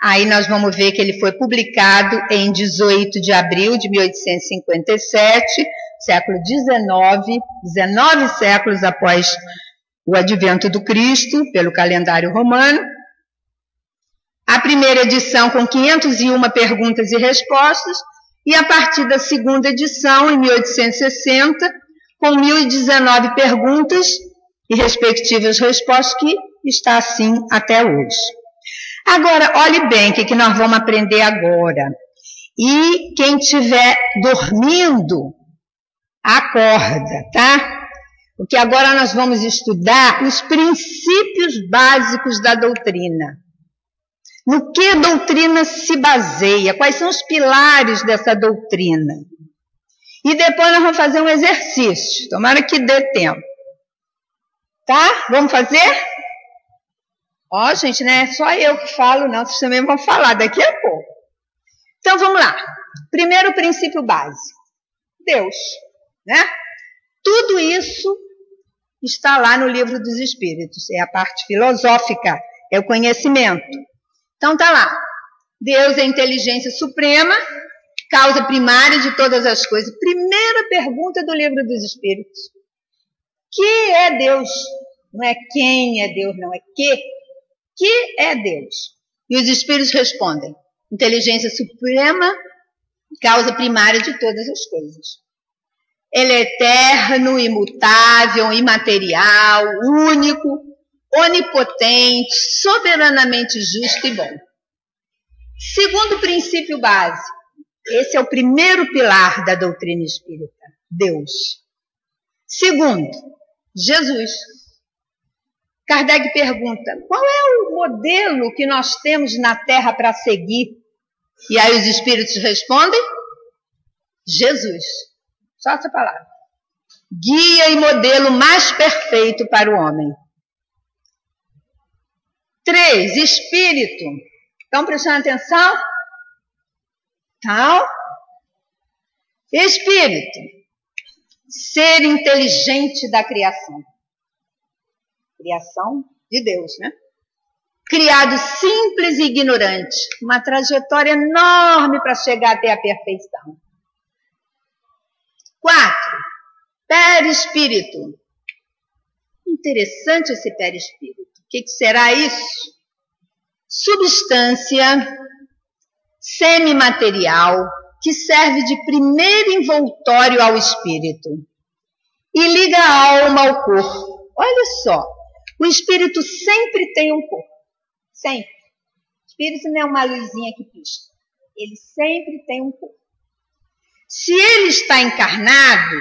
Aí nós vamos ver que ele foi publicado em 18 de abril de 1857, século XIX, 19 séculos após o advento do Cristo, pelo calendário romano. A primeira edição com 501 perguntas e respostas, e a partir da segunda edição, em 1860, com 1.019 perguntas e respectivas respostas, que está assim até hoje. Agora, olhe bem o que nós vamos aprender agora. E quem estiver dormindo, acorda, tá? Porque agora nós vamos estudar os princípios básicos da doutrina. No que a doutrina se baseia? Quais são os pilares dessa doutrina? E depois nós vamos fazer um exercício. Tomara que dê tempo. Tá? Vamos fazer? Ó, gente, não é só eu que falo, não. Vocês também vão falar daqui a pouco. Então, vamos lá. Primeiro princípio básico. Deus, né? Tudo isso está lá no Livro dos Espíritos. É a parte filosófica, é o conhecimento. Então, tá lá. Deus é a inteligência suprema, causa primária de todas as coisas. Primeira pergunta do Livro dos Espíritos. Que é Deus? Não é quem é Deus, não é que é Deus? E os Espíritos respondem: inteligência suprema, causa primária de todas as coisas. Ele é eterno, imutável, imaterial, único, onipotente, soberanamente justo e bom. Segundo princípio básico, esse é o primeiro pilar da doutrina espírita, Deus. Segundo, Jesus. Kardec pergunta: qual é o modelo que nós temos na Terra para seguir? E aí os espíritos respondem: Jesus. Só essa palavra. Guia e modelo mais perfeito para o homem. 3, espírito. Estão prestando atenção? Então, espírito. Ser inteligente da criação. Criação de Deus, né? Criado simples e ignorante. Uma trajetória enorme para chegar até a perfeição. 4, perispírito. Interessante esse perispírito. O que será isso? Substância semimaterial que serve de primeiro envoltório ao espírito e liga a alma ao corpo. Olha só, o espírito sempre tem um corpo. Sempre. O espírito não é uma luzinha que pisca. Ele sempre tem um corpo. Se ele está encarnado,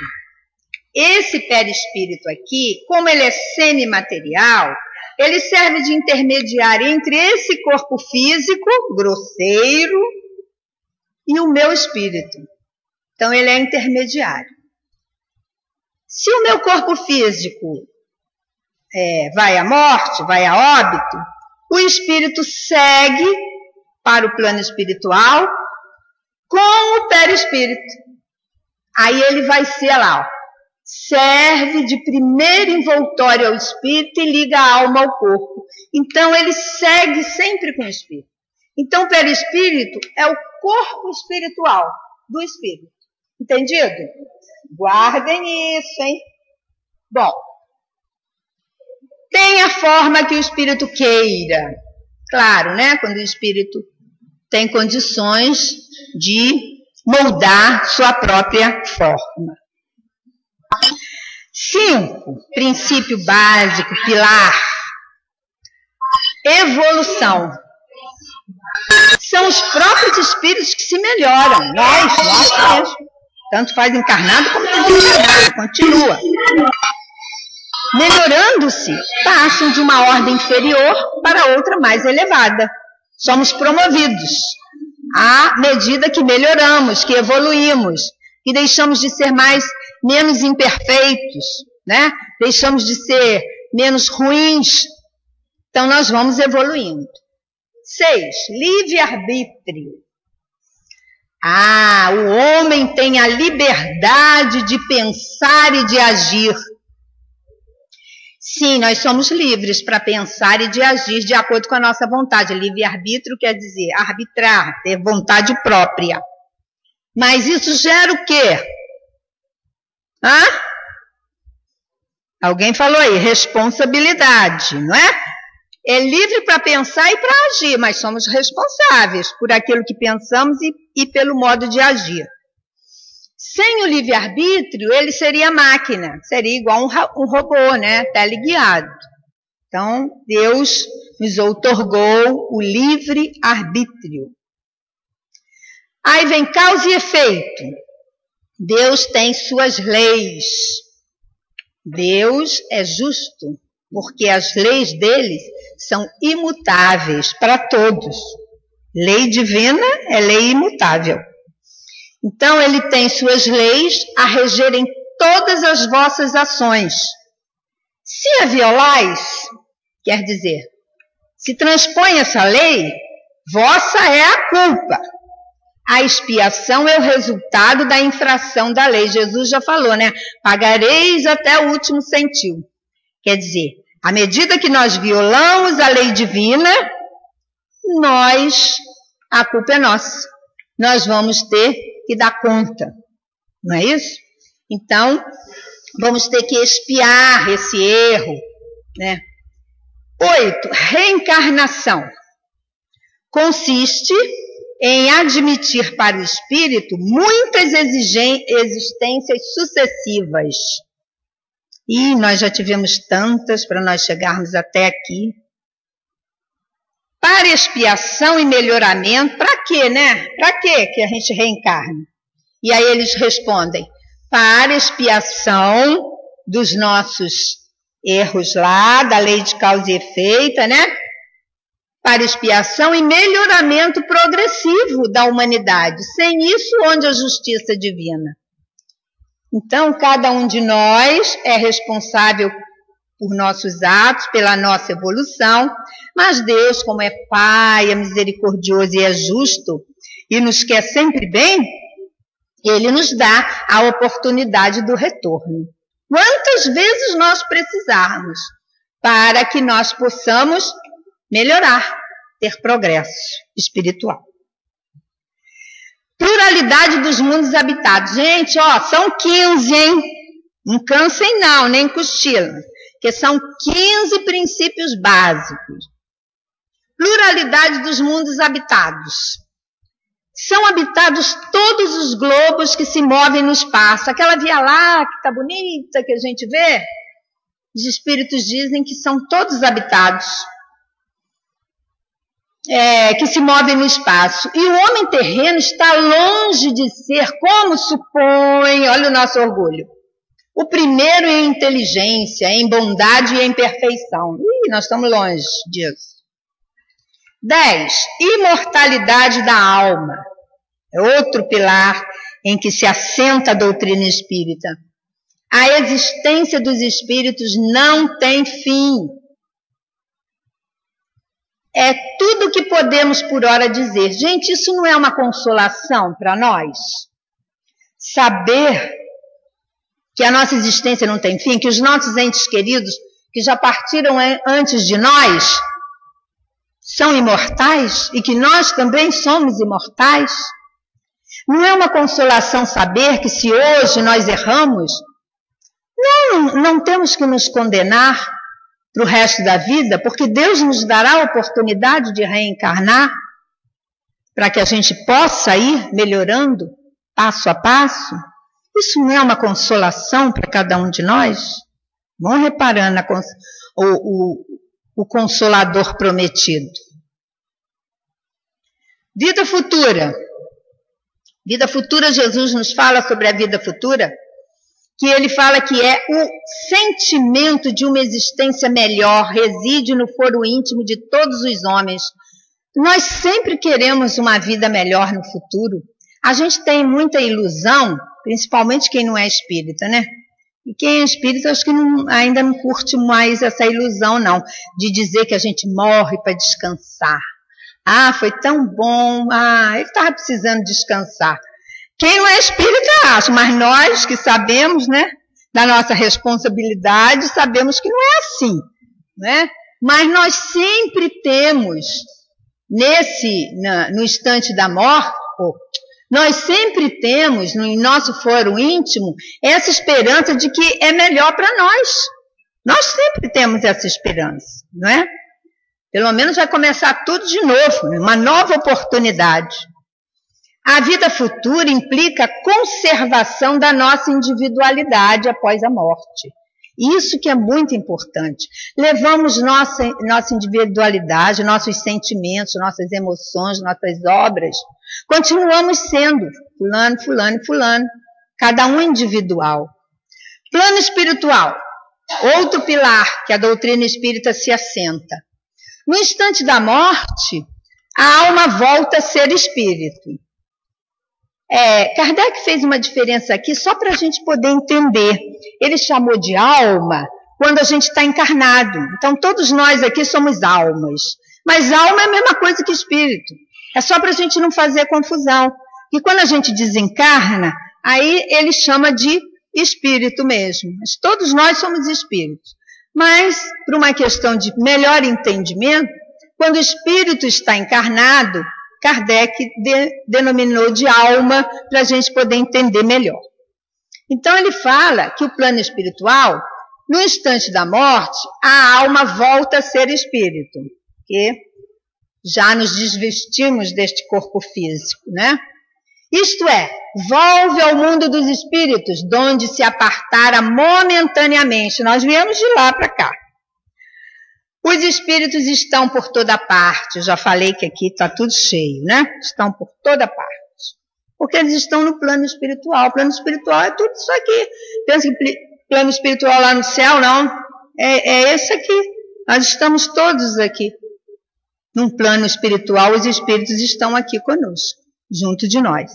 esse perispírito aqui, como ele é semimaterial, ele serve de intermediário entre esse corpo físico, grosseiro, e o meu espírito. Então, ele é intermediário. Se o meu corpo físico vai à morte, vai a óbito, o espírito segue para o plano espiritual com o perispírito. Aí ele vai ser lá, ó, serve de primeiro envoltório ao espírito e liga a alma ao corpo. Então, ele segue sempre com o espírito. Então, o perispírito é o corpo espiritual do espírito. Entendido? Guardem isso, hein? Bom, tem a forma que o espírito queira. Claro, né? Quando o espírito tem condições de moldar sua própria forma. 5, princípio básico, pilar. Evolução. São os próprios espíritos que se melhoram, nós mesmos. Tanto faz encarnado como desencarnado, continua. Melhorando-se, passam de uma ordem inferior para outra mais elevada. Somos promovidos à medida que melhoramos, que evoluímos, que deixamos de ser menos imperfeitos, né? Deixamos de ser menos ruins. Então, nós vamos evoluindo. 6. Livre-arbítrio. O homem tem a liberdade de pensar e de agir. Sim, nós somos livres para pensar e de agir de acordo com a nossa vontade. Livre-arbítrio quer dizer arbitrar, ter vontade própria. Mas isso gera o quê? Alguém falou aí, responsabilidade, não é? É livre para pensar e para agir, mas somos responsáveis por aquilo que pensamos e pelo modo de agir. Sem o livre-arbítrio, ele seria máquina, seria igual um robô, né? Teleguiado. Então, Deus nos outorgou o livre-arbítrio. Aí vem causa e efeito. Deus tem suas leis. Deus é justo, porque as leis dele são imutáveis para todos. Lei divina é lei imutável. Então, ele tem suas leis a regerem todas as vossas ações. Se a violais, quer dizer, se transpõe essa lei, vossa é a culpa. A expiação é o resultado da infração da lei. Jesus já falou, né? Pagareis até o último centil. Quer dizer, à medida que nós violamos a lei divina, a culpa é nossa. Nós vamos ter que dar conta, não é isso? Então, vamos ter que expiar esse erro, né? 8. Reencarnação. Consiste em admitir para o espírito muitas existências sucessivas. E nós já tivemos tantas para nós chegarmos até aqui. Para expiação e melhoramento, para quê, né? Para quê que a gente reencarna? E aí eles respondem, para expiação dos nossos erros lá, da lei de causa e efeito, né? Para expiação e melhoramento progressivo da humanidade. Sem isso, onde a justiça divina? Então, cada um de nós é responsável por nossos atos, pela nossa evolução, mas Deus, como é Pai, é misericordioso e é justo, e nos quer sempre bem, Ele nos dá a oportunidade do retorno. Quantas vezes nós precisarmos para que nós possamos melhorar, ter progresso espiritual. Pluralidade dos mundos habitados. Gente, são 15, hein? Não cansem não, nem cochilam. Que são 15 princípios básicos. Pluralidade dos mundos habitados. São habitados todos os globos que se movem no espaço. Aquela Via Láctea bonita que a gente vê, os espíritos dizem que são todos habitados, que se movem no espaço. E o homem terreno está longe de ser, como supõe, olha o nosso orgulho, o primeiro em inteligência, em bondade e em perfeição. Nós estamos longe disso. 10. Imortalidade da alma. É outro pilar em que se assenta a doutrina espírita. A existência dos espíritos não tem fim. É tudo que podemos por hora dizer. Gente, isso não é uma consolação para nós? Saber que a nossa existência não tem fim, que os nossos entes queridos, que já partiram antes de nós, são imortais e que nós também somos imortais. Não é uma consolação saber que se hoje nós erramos, não temos que nos condenar para o resto da vida, porque Deus nos dará a oportunidade de reencarnar para que a gente possa ir melhorando passo a passo. Isso não é uma consolação para cada um de nós? Vão reparando o Consolador prometido. Vida futura. Vida futura, Jesus nos fala sobre a vida futura, que ele fala que é o sentimento de uma existência melhor, reside no foro íntimo de todos os homens. Nós sempre queremos uma vida melhor no futuro. A gente tem muita ilusão, principalmente quem não é espírita, né? E quem é espírita, acho que ainda não curte mais essa ilusão, não, de dizer que a gente morre para descansar. Ah, foi tão bom, ele estava precisando descansar. Quem não é espírita acha, mas nós que sabemos, né, da nossa responsabilidade, sabemos que não é assim, né? Mas nós sempre temos, no instante da morte, nós sempre temos, no nosso foro íntimo, essa esperança de que é melhor para nós. Nós sempre temos essa esperança, não é? Pelo menos vai começar tudo de novo, né? Uma nova oportunidade. A vida futura implica a conservação da nossa individualidade após a morte. Isso que é muito importante. Levamos nossa individualidade, nossos sentimentos, nossas emoções, nossas obras. Continuamos sendo fulano, fulano e fulano. Cada um individual. Plano espiritual. Outro pilar que a doutrina espírita se assenta. No instante da morte, a alma volta a ser espírito. Kardec fez uma diferença aqui só para a gente poder entender. Ele chamou de alma quando a gente está encarnado. Então, todos nós aqui somos almas. Mas alma é a mesma coisa que espírito. É só para a gente não fazer confusão. E quando a gente desencarna, aí ele chama de espírito mesmo. Mas todos nós somos espíritos. Mas, por uma questão de melhor entendimento, quando o espírito está encarnado, Kardec denominou de alma para a gente poder entender melhor. Então ele fala que o plano espiritual, no instante da morte, a alma volta a ser espírito, porque já nos desvestimos deste corpo físico, né? Isto é, volve ao mundo dos espíritos, de onde se apartara momentaneamente. Nós viemos de lá para cá. Os espíritos estão por toda parte. Eu já falei que aqui está tudo cheio, né? Estão por toda parte. Porque eles estão no plano espiritual. O plano espiritual é tudo isso aqui. Pensa que plano espiritual lá no céu, não. É esse aqui. Nós estamos todos aqui. Num plano espiritual, os espíritos estão aqui conosco, junto de nós.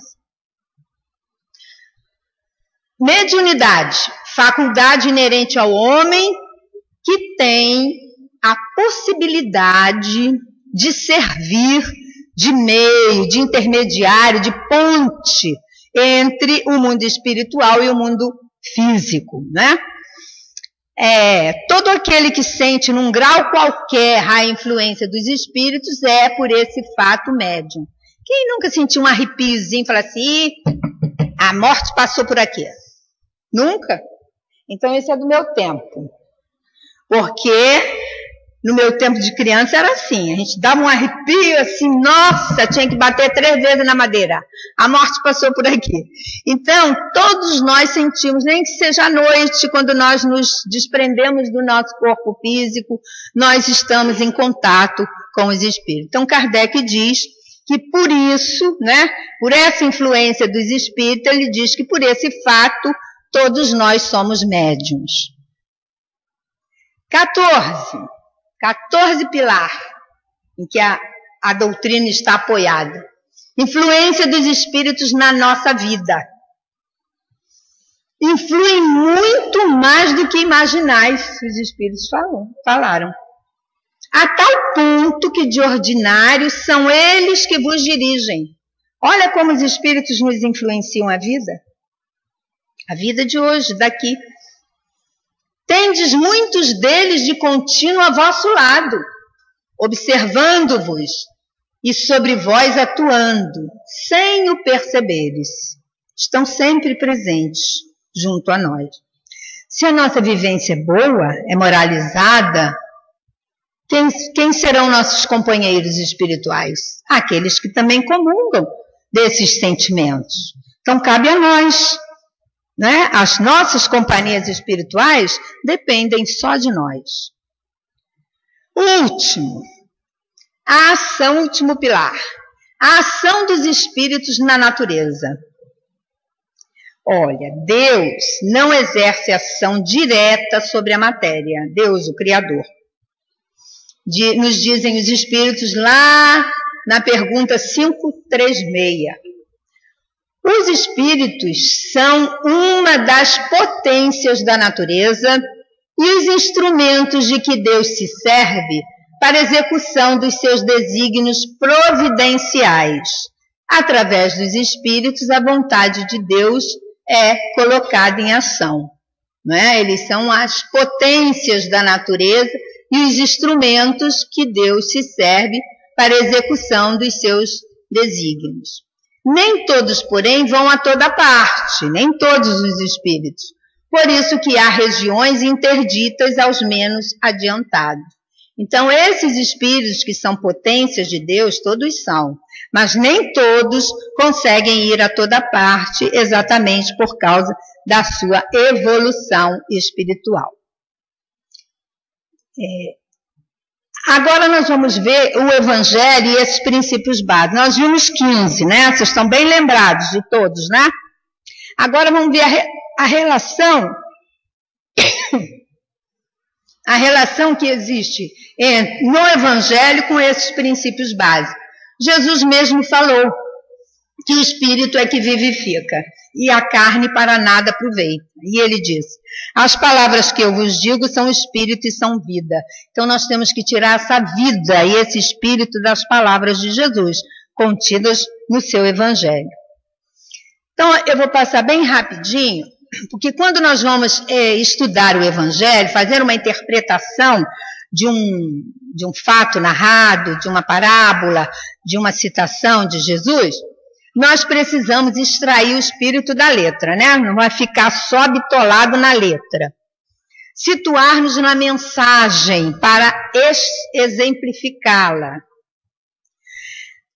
Mediunidade. Faculdade inerente ao homem que tem a possibilidade de servir de meio, de intermediário, de ponte entre o mundo espiritual e o mundo físico, né? Todo aquele que sente num grau qualquer a influência dos espíritos é por esse fato médium. Quem nunca sentiu um arrepiozinho e fala assim, a morte passou por aqui? Nunca? Então esse é do meu tempo. Porque no meu tempo de criança era assim, a gente dava um arrepio assim, nossa, tinha que bater 3 vezes na madeira. A morte passou por aqui. Então, todos nós sentimos, nem que seja à noite, quando nós nos desprendemos do nosso corpo físico, nós estamos em contato com os espíritos. Então, Kardec diz que por isso, né, por essa influência dos espíritos, ele diz que por esse fato, todos nós somos médiuns. 14 pilar em que a doutrina está apoiada. Influência dos espíritos na nossa vida. Influem muito mais do que imaginais, os espíritos falaram. A tal ponto que de ordinário são eles que vos dirigem. Olha como os espíritos nos influenciam a vida de hoje, daqui. Tendes muitos deles de contínuo a vosso lado, observando-vos e sobre vós atuando, sem o perceberes. Estão sempre presentes junto a nós. Se a nossa vivência é boa, é moralizada, quem serão nossos companheiros espirituais? Aqueles que também comungam desses sentimentos. Então cabe a nós. Né? As nossas companhias espirituais dependem só de nós. O último, a ação, último pilar. A ação dos espíritos na natureza. Olha, Deus não exerce ação direta sobre a matéria. Deus, o Criador. Nos dizem os espíritos lá na pergunta 536. Os espíritos são uma das potências da natureza e os instrumentos de que Deus se serve para a execução dos seus desígnios providenciais. Através dos espíritos, a vontade de Deus é colocada em ação. Não é? Eles são as potências da natureza e os instrumentos que Deus se serve para a execução dos seus desígnios. Nem todos, porém, vão a toda parte, nem todos os espíritos. Por isso que há regiões interditas aos menos adiantados. Então, esses espíritos que são potências de Deus, todos são, mas nem todos conseguem ir a toda parte exatamente por causa da sua evolução espiritual. Agora nós vamos ver o Evangelho e esses princípios básicos. Nós vimos 15, né? Vocês estão bem lembrados de todos, né? Agora vamos ver a relação que existe no Evangelho com esses princípios básicos. Jesus mesmo falou que o Espírito é que vivifica e a carne para nada aproveita. E ele disse, as palavras que eu vos digo são Espírito e são vida. Então nós temos que tirar essa vida e esse Espírito das palavras de Jesus, contidas no seu Evangelho. Então eu vou passar bem rapidinho, porque quando nós vamos estudar o Evangelho, fazer uma interpretação de um fato narrado, de uma parábola, de uma citação de Jesus, nós precisamos extrair o espírito da letra, né? Não vai ficar só bitolado na letra. Situar-nos na mensagem para exemplificá-la.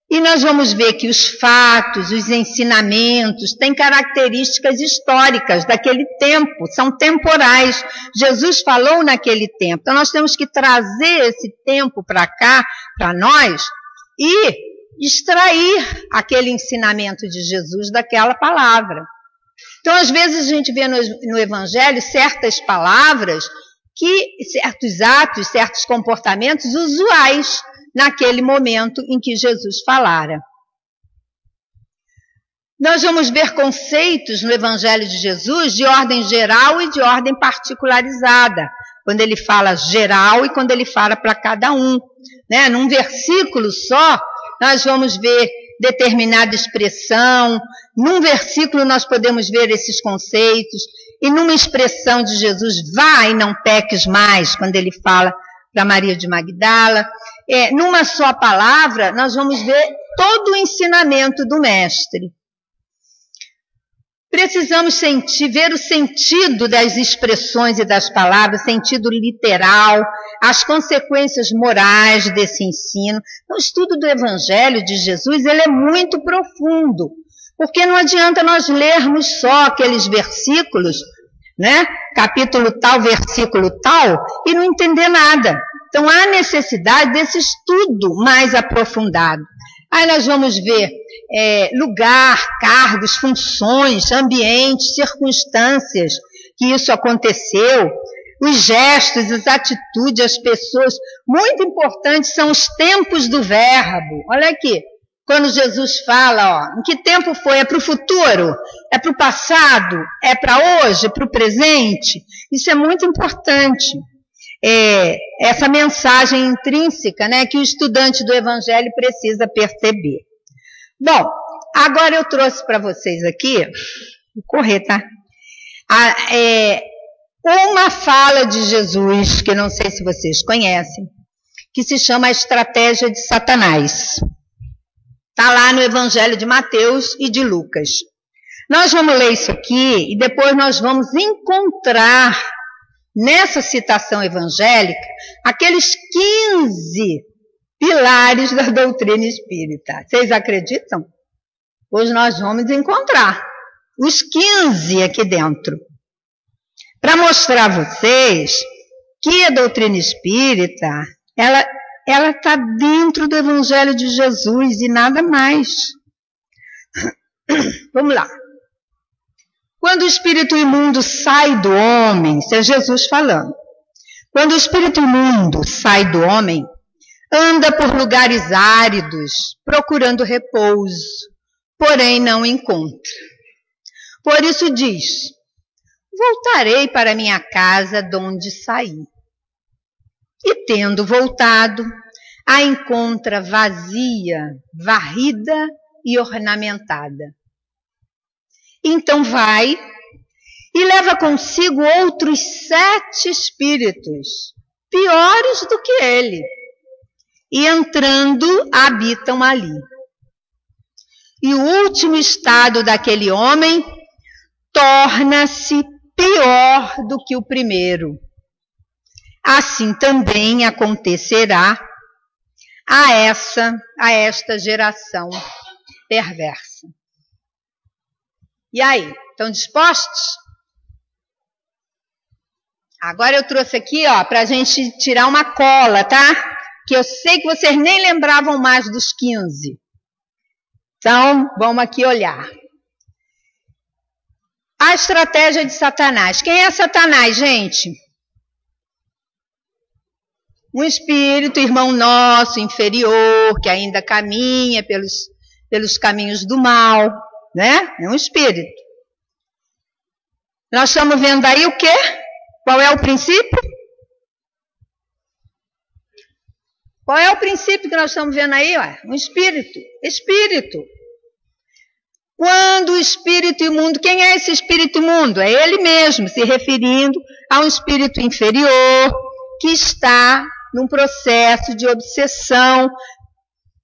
E nós vamos ver que os fatos, os ensinamentos, têm características históricas daquele tempo, são temporais. Jesus falou naquele tempo. Então nós temos que trazer esse tempo para cá, para nós, e extrair aquele ensinamento de Jesus daquela palavra. Então, às vezes, a gente vê no Evangelho certas palavras, certos atos, certos comportamentos usuais naquele momento em que Jesus falara. Nós vamos ver conceitos no Evangelho de Jesus de ordem geral e de ordem particularizada, quando ele fala geral e quando ele fala para cada um. Né? Num versículo só, nós vamos ver determinada expressão, num versículo nós podemos ver esses conceitos, e numa expressão de Jesus, vai e não peques mais, quando ele fala para Maria de Magdala, numa só palavra, nós vamos ver todo o ensinamento do Mestre. Precisamos ver o sentido das expressões e das palavras, sentido literal, as consequências morais desse ensino. Então, o estudo do Evangelho de Jesus, ele é muito profundo, porque não adianta nós lermos só aqueles versículos, né? Capítulo tal, versículo tal, e não entender nada. Então, há necessidade desse estudo mais aprofundado. Aí nós vamos ver lugar, cargos, funções, ambientes, circunstâncias que isso aconteceu, os gestos, as atitudes, as pessoas. Muito importantes são os tempos do verbo. Olha aqui, quando Jesus fala, em que tempo foi? É para o futuro? É para o passado? É para hoje? É para o presente? Isso é muito importante. Essa mensagem intrínseca, né, que o estudante do Evangelho precisa perceber. Bom, agora eu trouxe para vocês aqui, vou correr, tá? Uma fala de Jesus, que não sei se vocês conhecem, que se chama a estratégia de Satanás. Está lá no Evangelho de Mateus e de Lucas. Nós vamos ler isso aqui e depois nós vamos encontrar nessa citação evangélica aqueles 15 pilares da doutrina espírita. Vocês acreditam? Hoje nós vamos encontrar os 15 aqui dentro, para mostrar a vocês que a doutrina espírita, ela ela está dentro do Evangelho de Jesus e nada mais. Vamos lá. Quando o espírito imundo sai do homem, isso é Jesus falando. Quando o espírito imundo sai do homem, anda por lugares áridos, procurando repouso, porém não encontra. Por isso diz: voltarei para minha casa de onde saí. E tendo voltado, a encontra vazia, varrida e ornamentada. Então vai e leva consigo outros 7 espíritos, piores do que ele, e entrando habitam ali. E o último estado daquele homem torna-se pior do que o primeiro. Assim também acontecerá a esta geração perversa. E aí, estão dispostos? Agora eu trouxe aqui, ó, para a gente tirar uma cola, tá? Que eu sei que vocês nem lembravam mais dos 15. Então, vamos aqui olhar. A estratégia de Satanás. Quem é Satanás, gente? Um espírito, irmão nosso, inferior, que ainda caminha pelos caminhos do mal, né? É um espírito. Nós estamos vendo aí o quê? Qual é o princípio? Qual é o princípio que nós estamos vendo aí? Ué? Um espírito. Espírito. Quando o espírito imundo, quem é esse espírito imundo? É ele mesmo, se referindo a um espírito inferior que está num processo de obsessão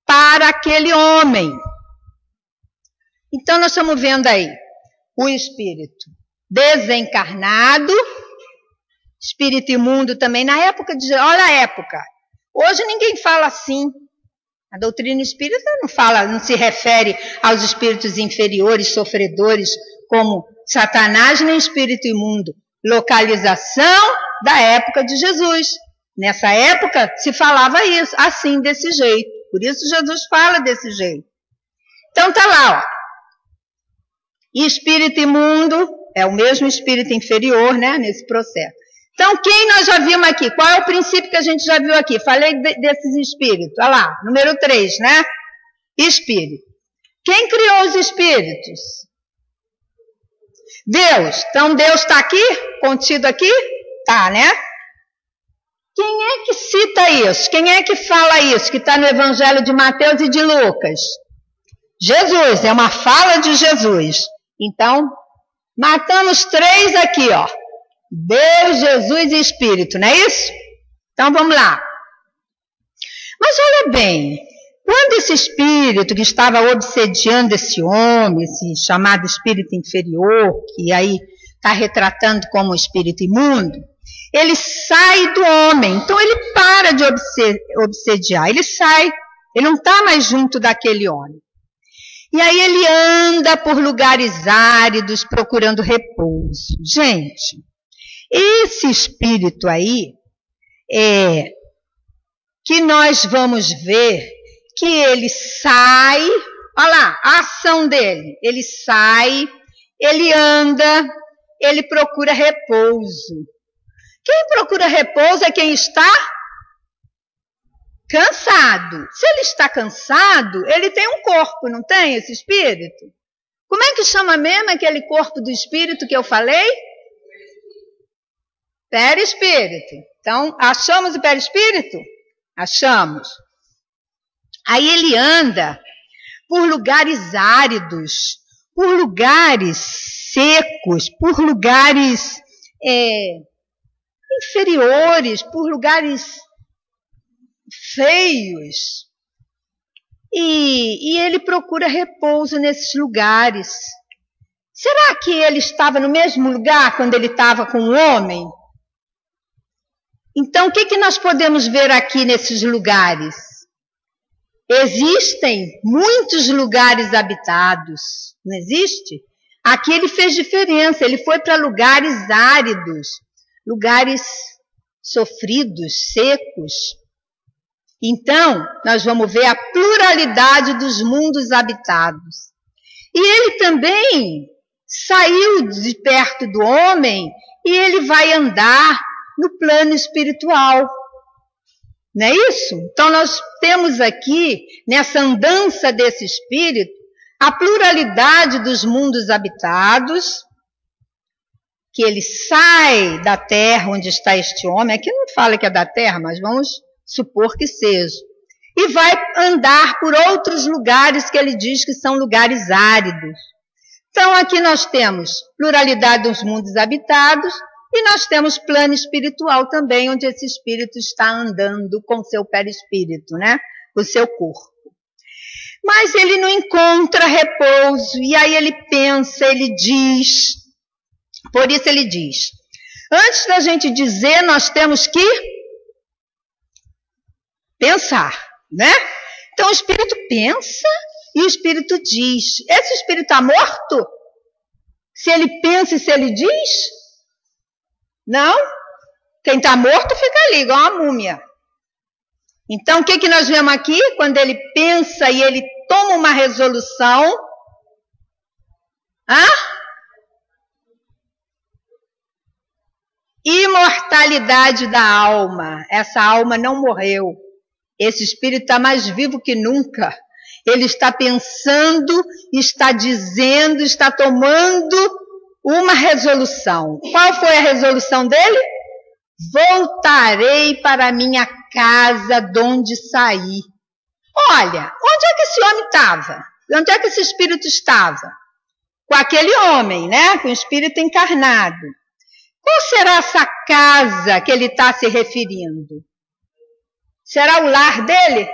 para aquele homem. Então nós estamos vendo aí o espírito desencarnado, espírito imundo também, na época de... Olha a época. Hoje ninguém fala assim. A doutrina espírita não se refere aos espíritos inferiores, sofredores, como Satanás, nem espírito imundo. Localização da época de Jesus. Nessa época se falava isso, assim, desse jeito. Por isso Jesus fala desse jeito. Então tá lá, ó. E espírito imundo é o mesmo espírito inferior, né, nesse processo. Então, quem nós já vimos aqui? Qual é o princípio que a gente já viu aqui? Falei desses espíritos. Olha lá, número 3, né? Espírito. Quem criou os espíritos? Deus. Então, Deus está aqui? Contido aqui? Tá, né? Quem é que cita isso? Quem é que fala isso? Que está no Evangelho de Mateus e de Lucas? Jesus. É uma fala de Jesus. Então, matamos 3 aqui, ó. Deus, Jesus e Espírito, não é isso? Então vamos lá. Mas olha bem, quando esse espírito que estava obsediando esse homem, esse chamado espírito inferior, que aí está retratando como um espírito imundo, ele sai do homem, então ele para de obsediar, ele sai, ele não está mais junto daquele homem. E aí ele anda por lugares áridos procurando repouso. Gente, esse espírito aí, que nós vamos ver que ele sai, olha lá, a ação dele, ele sai, ele anda, ele procura repouso. Quem procura repouso é quem está cansado. Se ele está cansado, ele tem um corpo, não tem esse espírito? Como é que chama mesmo aquele corpo do espírito que eu falei? Perispírito. Então, achamos o perispírito? Achamos. Aí ele anda por lugares áridos, por lugares secos, por lugares inferiores, por lugares feios. E ele procura repouso nesses lugares. Será que ele estava no mesmo lugar quando ele estava com o homem? Então, o que nós podemos ver aqui nesses lugares? Existem muitos lugares habitados, não existe? Aqui ele fez diferença, ele foi para lugares áridos, lugares sofridos, secos. Então, nós vamos ver a pluralidade dos mundos habitados. E ele também saiu de perto do homem e ele vai andar no plano espiritual. Não é isso? Então, nós temos aqui, nessa andança desse espírito, a pluralidade dos mundos habitados, que ele sai da terra onde está este homem. Aqui não fala que é da terra, mas vamos supor que seja. E vai andar por outros lugares que ele diz que são lugares áridos. Então, aqui nós temos pluralidade dos mundos habitados e nós temos plano espiritual também, onde esse espírito está andando com seu perispírito, né? O seu corpo. Mas ele não encontra repouso, e aí ele pensa, ele diz, por isso ele diz, antes da gente dizer, nós temos que pensar, né? Então o espírito pensa e o espírito diz. Esse espírito está morto? Se ele pensa e se ele diz? Não? Quem está morto fica ali, igual uma múmia. Então, o que nós vemos aqui? Quando ele pensa e ele toma uma resolução. Imortalidade da alma. Essa alma não morreu. Esse espírito está mais vivo que nunca. Ele está pensando, está dizendo, está tomando uma resolução. Qual foi a resolução dele? Voltarei para a minha casa de onde saí. Olha, onde é que esse homem estava? Onde é que esse espírito estava? Com aquele homem, né? Com o espírito encarnado. Qual será essa casa que ele está se referindo? Será o lar dele?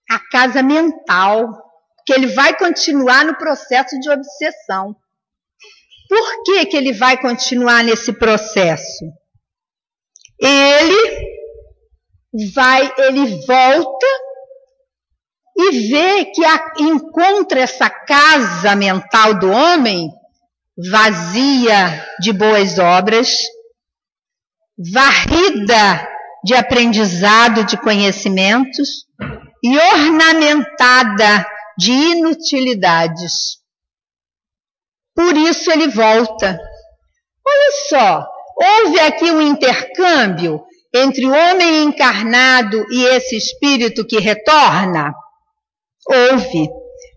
A casa mental, que ele vai continuar no processo de obsessão. Por que ele vai continuar nesse processo? Ele volta e vê que encontra essa casa mental do homem vazia de boas obras, varrida de aprendizado de conhecimentos e ornamentada de inutilidades. Por isso ele volta. Olha só, houve aqui um intercâmbio entre o homem encarnado e esse espírito que retorna? Houve.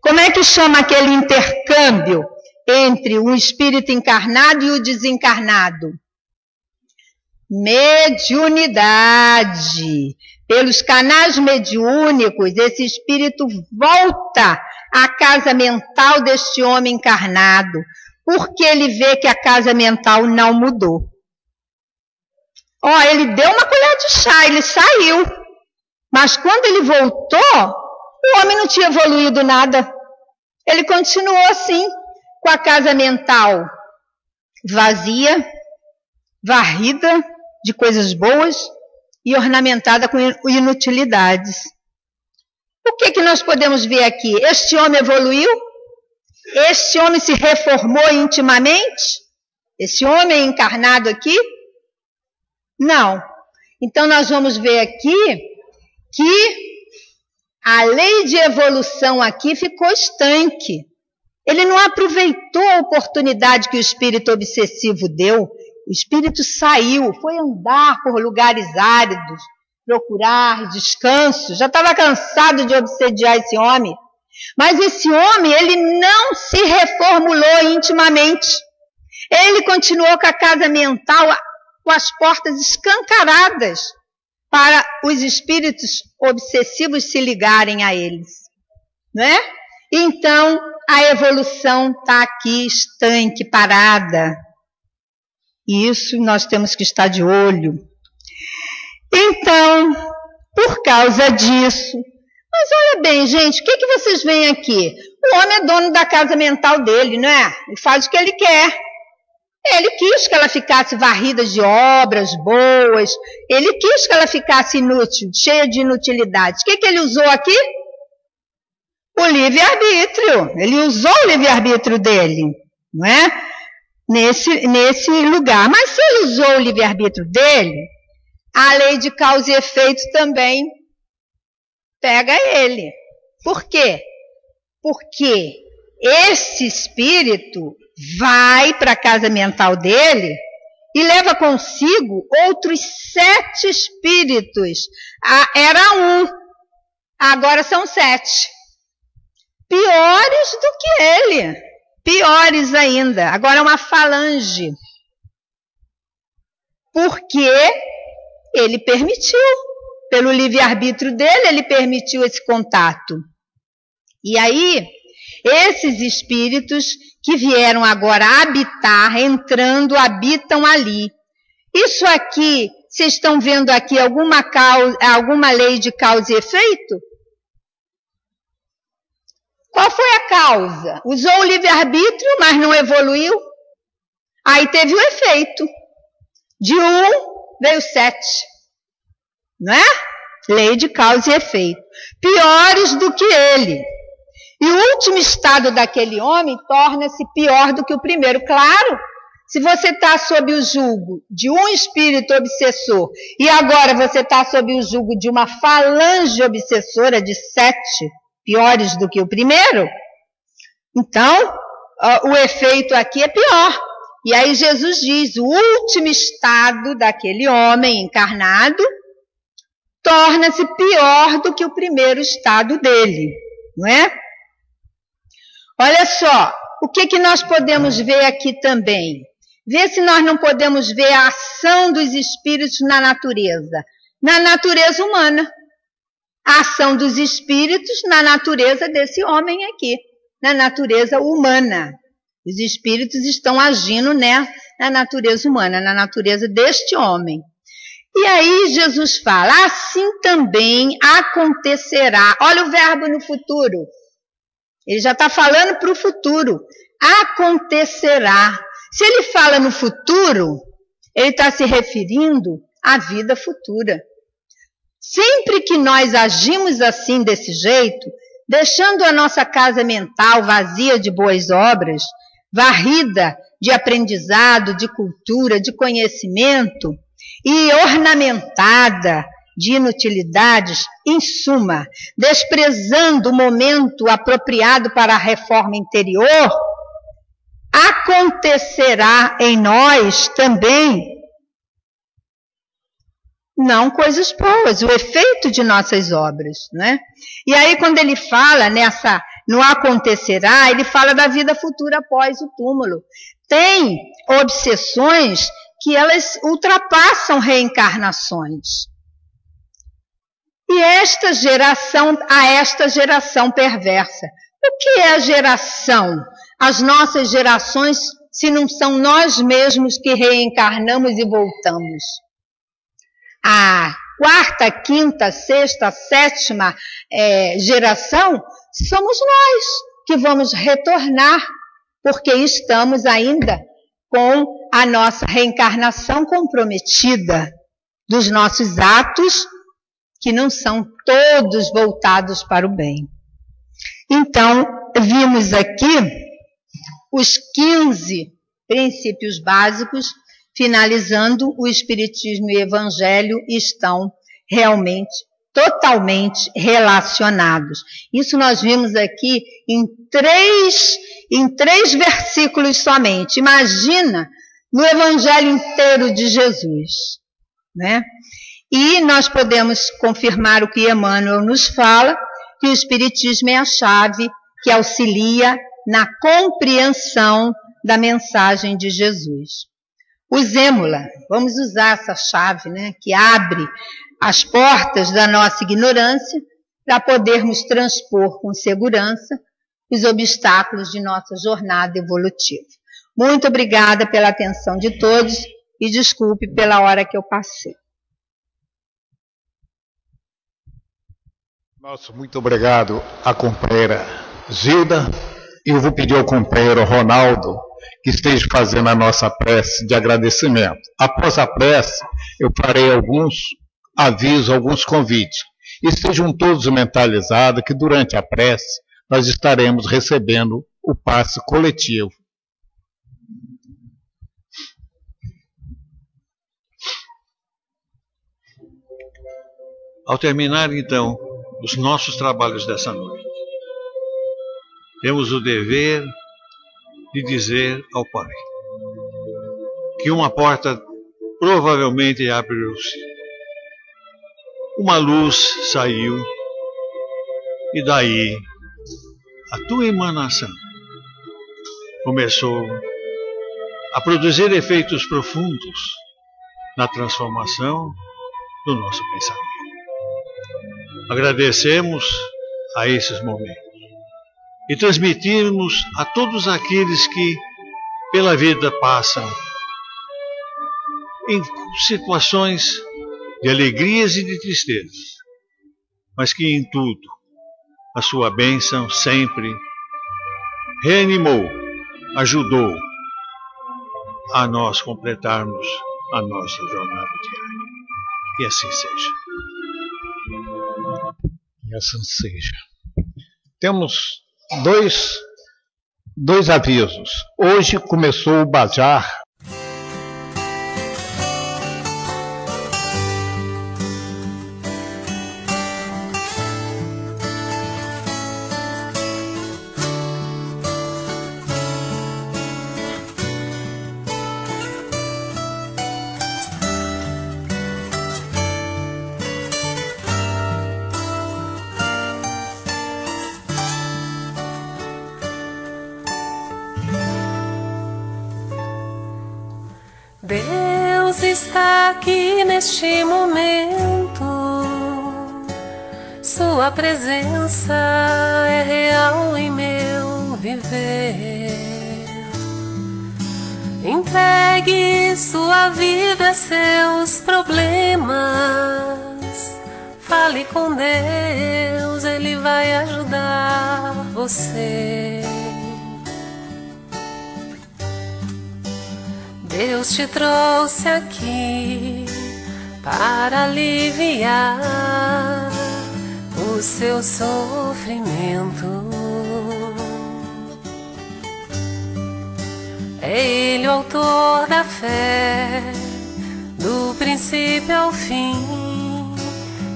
Como é que chama aquele intercâmbio entre o espírito encarnado e o desencarnado? Mediunidade. Pelos canais mediúnicos, esse espírito volta à casa mental deste homem encarnado, porque ele vê que a casa mental não mudou. Ó, ele deu uma colher de chá, ele saiu. Mas quando ele voltou, o homem não tinha evoluído nada. Ele continuou assim, com a casa mental vazia, varrida de coisas boas e ornamentada com inutilidades. O que nós podemos ver aqui? Este homem evoluiu? Este homem se reformou intimamente? Esse homem encarnado aqui? Não. Então nós vamos ver aqui que a lei de evolução aqui ficou estanque. Ele não aproveitou a oportunidade que o espírito obsessivo deu. O espírito saiu, foi andar por lugares áridos, procurar descanso. Já estava cansado de obsediar esse homem. Mas esse homem, ele não se reformulou intimamente. Ele continuou com a casa mental, com as portas escancaradas para os espíritos obsessivos se ligarem a eles. Não é? Então, a evolução está aqui estanque, parada. E isso nós temos que estar de olho. Então, por causa disso... Mas olha bem, gente, o que vocês veem aqui? O homem é dono da casa mental dele, não é? Ele faz o que ele quer. Ele quis que ela ficasse varrida de obras boas. Ele quis que ela ficasse inútil, cheia de inutilidades. O que ele usou aqui? O livre-arbítrio. Ele usou o livre-arbítrio dele, não é? Nesse lugar. Mas se ele usou o livre-arbítrio dele, a lei de causa e efeito também pega ele. Por quê? Porque esse espírito vai para a casa mental dele e leva consigo outros 7 espíritos. Era 1, agora são 7. Piores do que ele. Piores ainda. Agora é uma falange. Porque ele permitiu. Pelo livre-arbítrio dele, ele permitiu esse contato. E aí, esses espíritos que vieram agora habitar, entrando, habitam ali. Isso aqui, vocês estão vendo aqui alguma lei de causa e efeito? Qual foi a causa? Usou o livre-arbítrio, mas não evoluiu. Aí teve o efeito. De 1 veio 7. Não é? Lei de causa e efeito. Piores do que ele. E o último estado daquele homem torna-se pior do que o primeiro. Claro, se você está sob o jugo de um espírito obsessor e agora você está sob o jugo de uma falange obsessora de 7 piores do que o primeiro, então o efeito aqui é pior. E aí Jesus diz, o último estado daquele homem encarnado torna-se pior do que o primeiro estado dele, não é? Olha só, o que nós podemos ver aqui também? Vê se nós não podemos ver a ação dos espíritos na natureza humana. A ação dos espíritos na natureza desse homem aqui, na natureza humana. Os espíritos estão agindo, né, na natureza humana, na natureza deste homem. E aí Jesus fala, assim também acontecerá. Olha o verbo no futuro. Ele já está falando para o futuro. Acontecerá. Se ele fala no futuro, ele está se referindo à vida futura. Sempre que nós agimos assim, desse jeito, deixando a nossa casa mental vazia de boas obras, varrida de aprendizado, de cultura, de conhecimento e ornamentada de inutilidades, em suma, desprezando o momento apropriado para a reforma interior, acontecerá em nós também não coisas boas, o efeito de nossas obras, né? E aí quando ele fala no acontecerá, ele fala da vida futura após o túmulo. Tem obsessões que elas ultrapassam reencarnações. E esta geração perversa. O que é a geração? As nossas gerações, se não são nós mesmos que reencarnamos e voltamos. A 4ª, 5ª, 6ª, 7ª geração, somos nós que vamos retornar, porque estamos ainda com a nossa reencarnação comprometida dos nossos atos, que não são todos voltados para o bem. Então, vimos aqui os 15 princípios básicos, finalizando, o Espiritismo e o Evangelho estão realmente, totalmente relacionados. Isso nós vimos aqui em três versículos somente. Imagina no Evangelho inteiro de Jesus, né? E nós podemos confirmar o que Emmanuel nos fala, que o Espiritismo é a chave que auxilia na compreensão da mensagem de Jesus. Usemos-la, vamos usar essa chave, né, que abre as portas da nossa ignorância para podermos transpor com segurança os obstáculos de nossa jornada evolutiva. Muito obrigada pela atenção de todos e desculpe pela hora que eu passei. Nosso muito obrigado à companheira Zilda. E eu vou pedir ao companheiro Ronaldo que esteja fazendo a nossa prece de agradecimento. Após a prece, eu farei alguns avisos, alguns convites. E estejam todos mentalizados que durante a prece nós estaremos recebendo o passe coletivo. Ao terminar, então, os nossos trabalhos dessa noite, temos o dever de dizer ao Pai que uma porta provavelmente abriu-se, uma luz saiu, e daí a tua emanação começou a produzir efeitos profundos na transformação do nosso pensamento. Agradecemos a esses momentos e transmitirmos a todos aqueles que pela vida passam em situações de alegrias e de tristezas, mas que em tudo a sua bênção sempre reanimou, ajudou a nós completarmos a nossa jornada diária. Que assim seja. E assim seja. Temos dois avisos. Hoje começou o bazar. Deus está aqui neste momento, Sua presença é real em meu viver. Entregue sua vida, seus problemas, fale com Deus, Ele vai ajudar você. Deus te trouxe aqui para aliviar o seu sofrimento. É Ele o autor da fé, do princípio ao fim,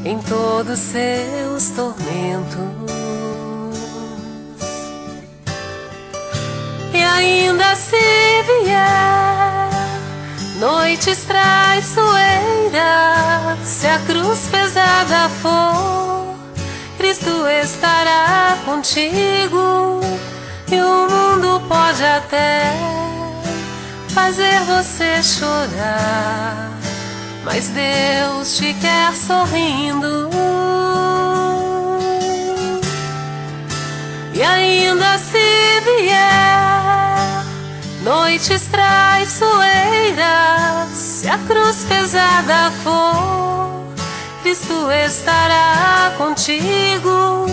em todos seus tormentos. E ainda se vier noites traiçoeiras, se a cruz pesada for, Cristo estará contigo. E o mundo pode até fazer você chorar, mas Deus te quer sorrindo. E ainda se vier noites traiçoeiras, se a cruz pesada for, Cristo estará contigo.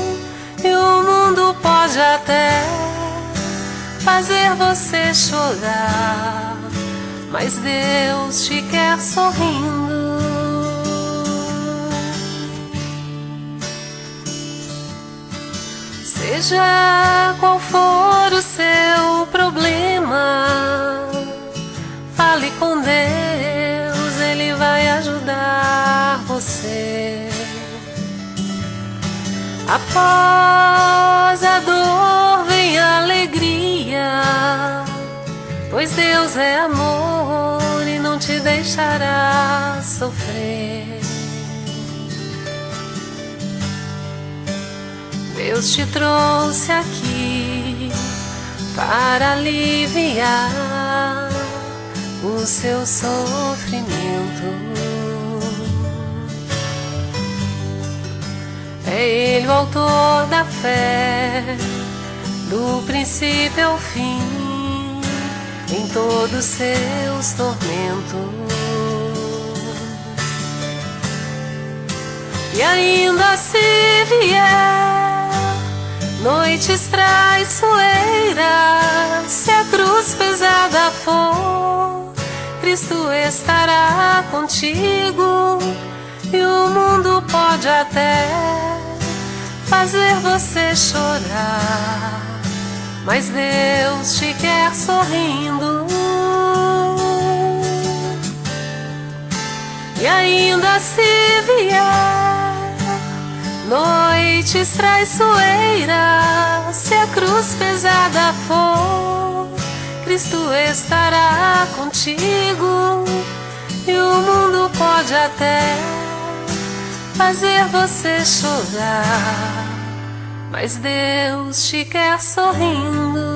E o mundo pode até fazer você chorar, mas Deus te quer sorrindo. Seja qual for o seu problema, fale com Deus, Ele vai ajudar você. Após a dor vem a alegria, pois Deus é amor e não te deixará sofrer. Deus te trouxe aqui para aliviar o seu sofrimento. É Ele o autor da fé, do princípio ao fim, em todos seus tormentos. E ainda se vier noites traiçoeiras, se a cruz pesada for, Cristo estará contigo. E o mundo pode até fazer você chorar, mas Deus te quer sorrindo. E ainda se vier noites traiçoeiras, se a cruz pesada for, Cristo estará contigo. E o mundo pode até fazer você chorar, mas Deus te quer sorrindo.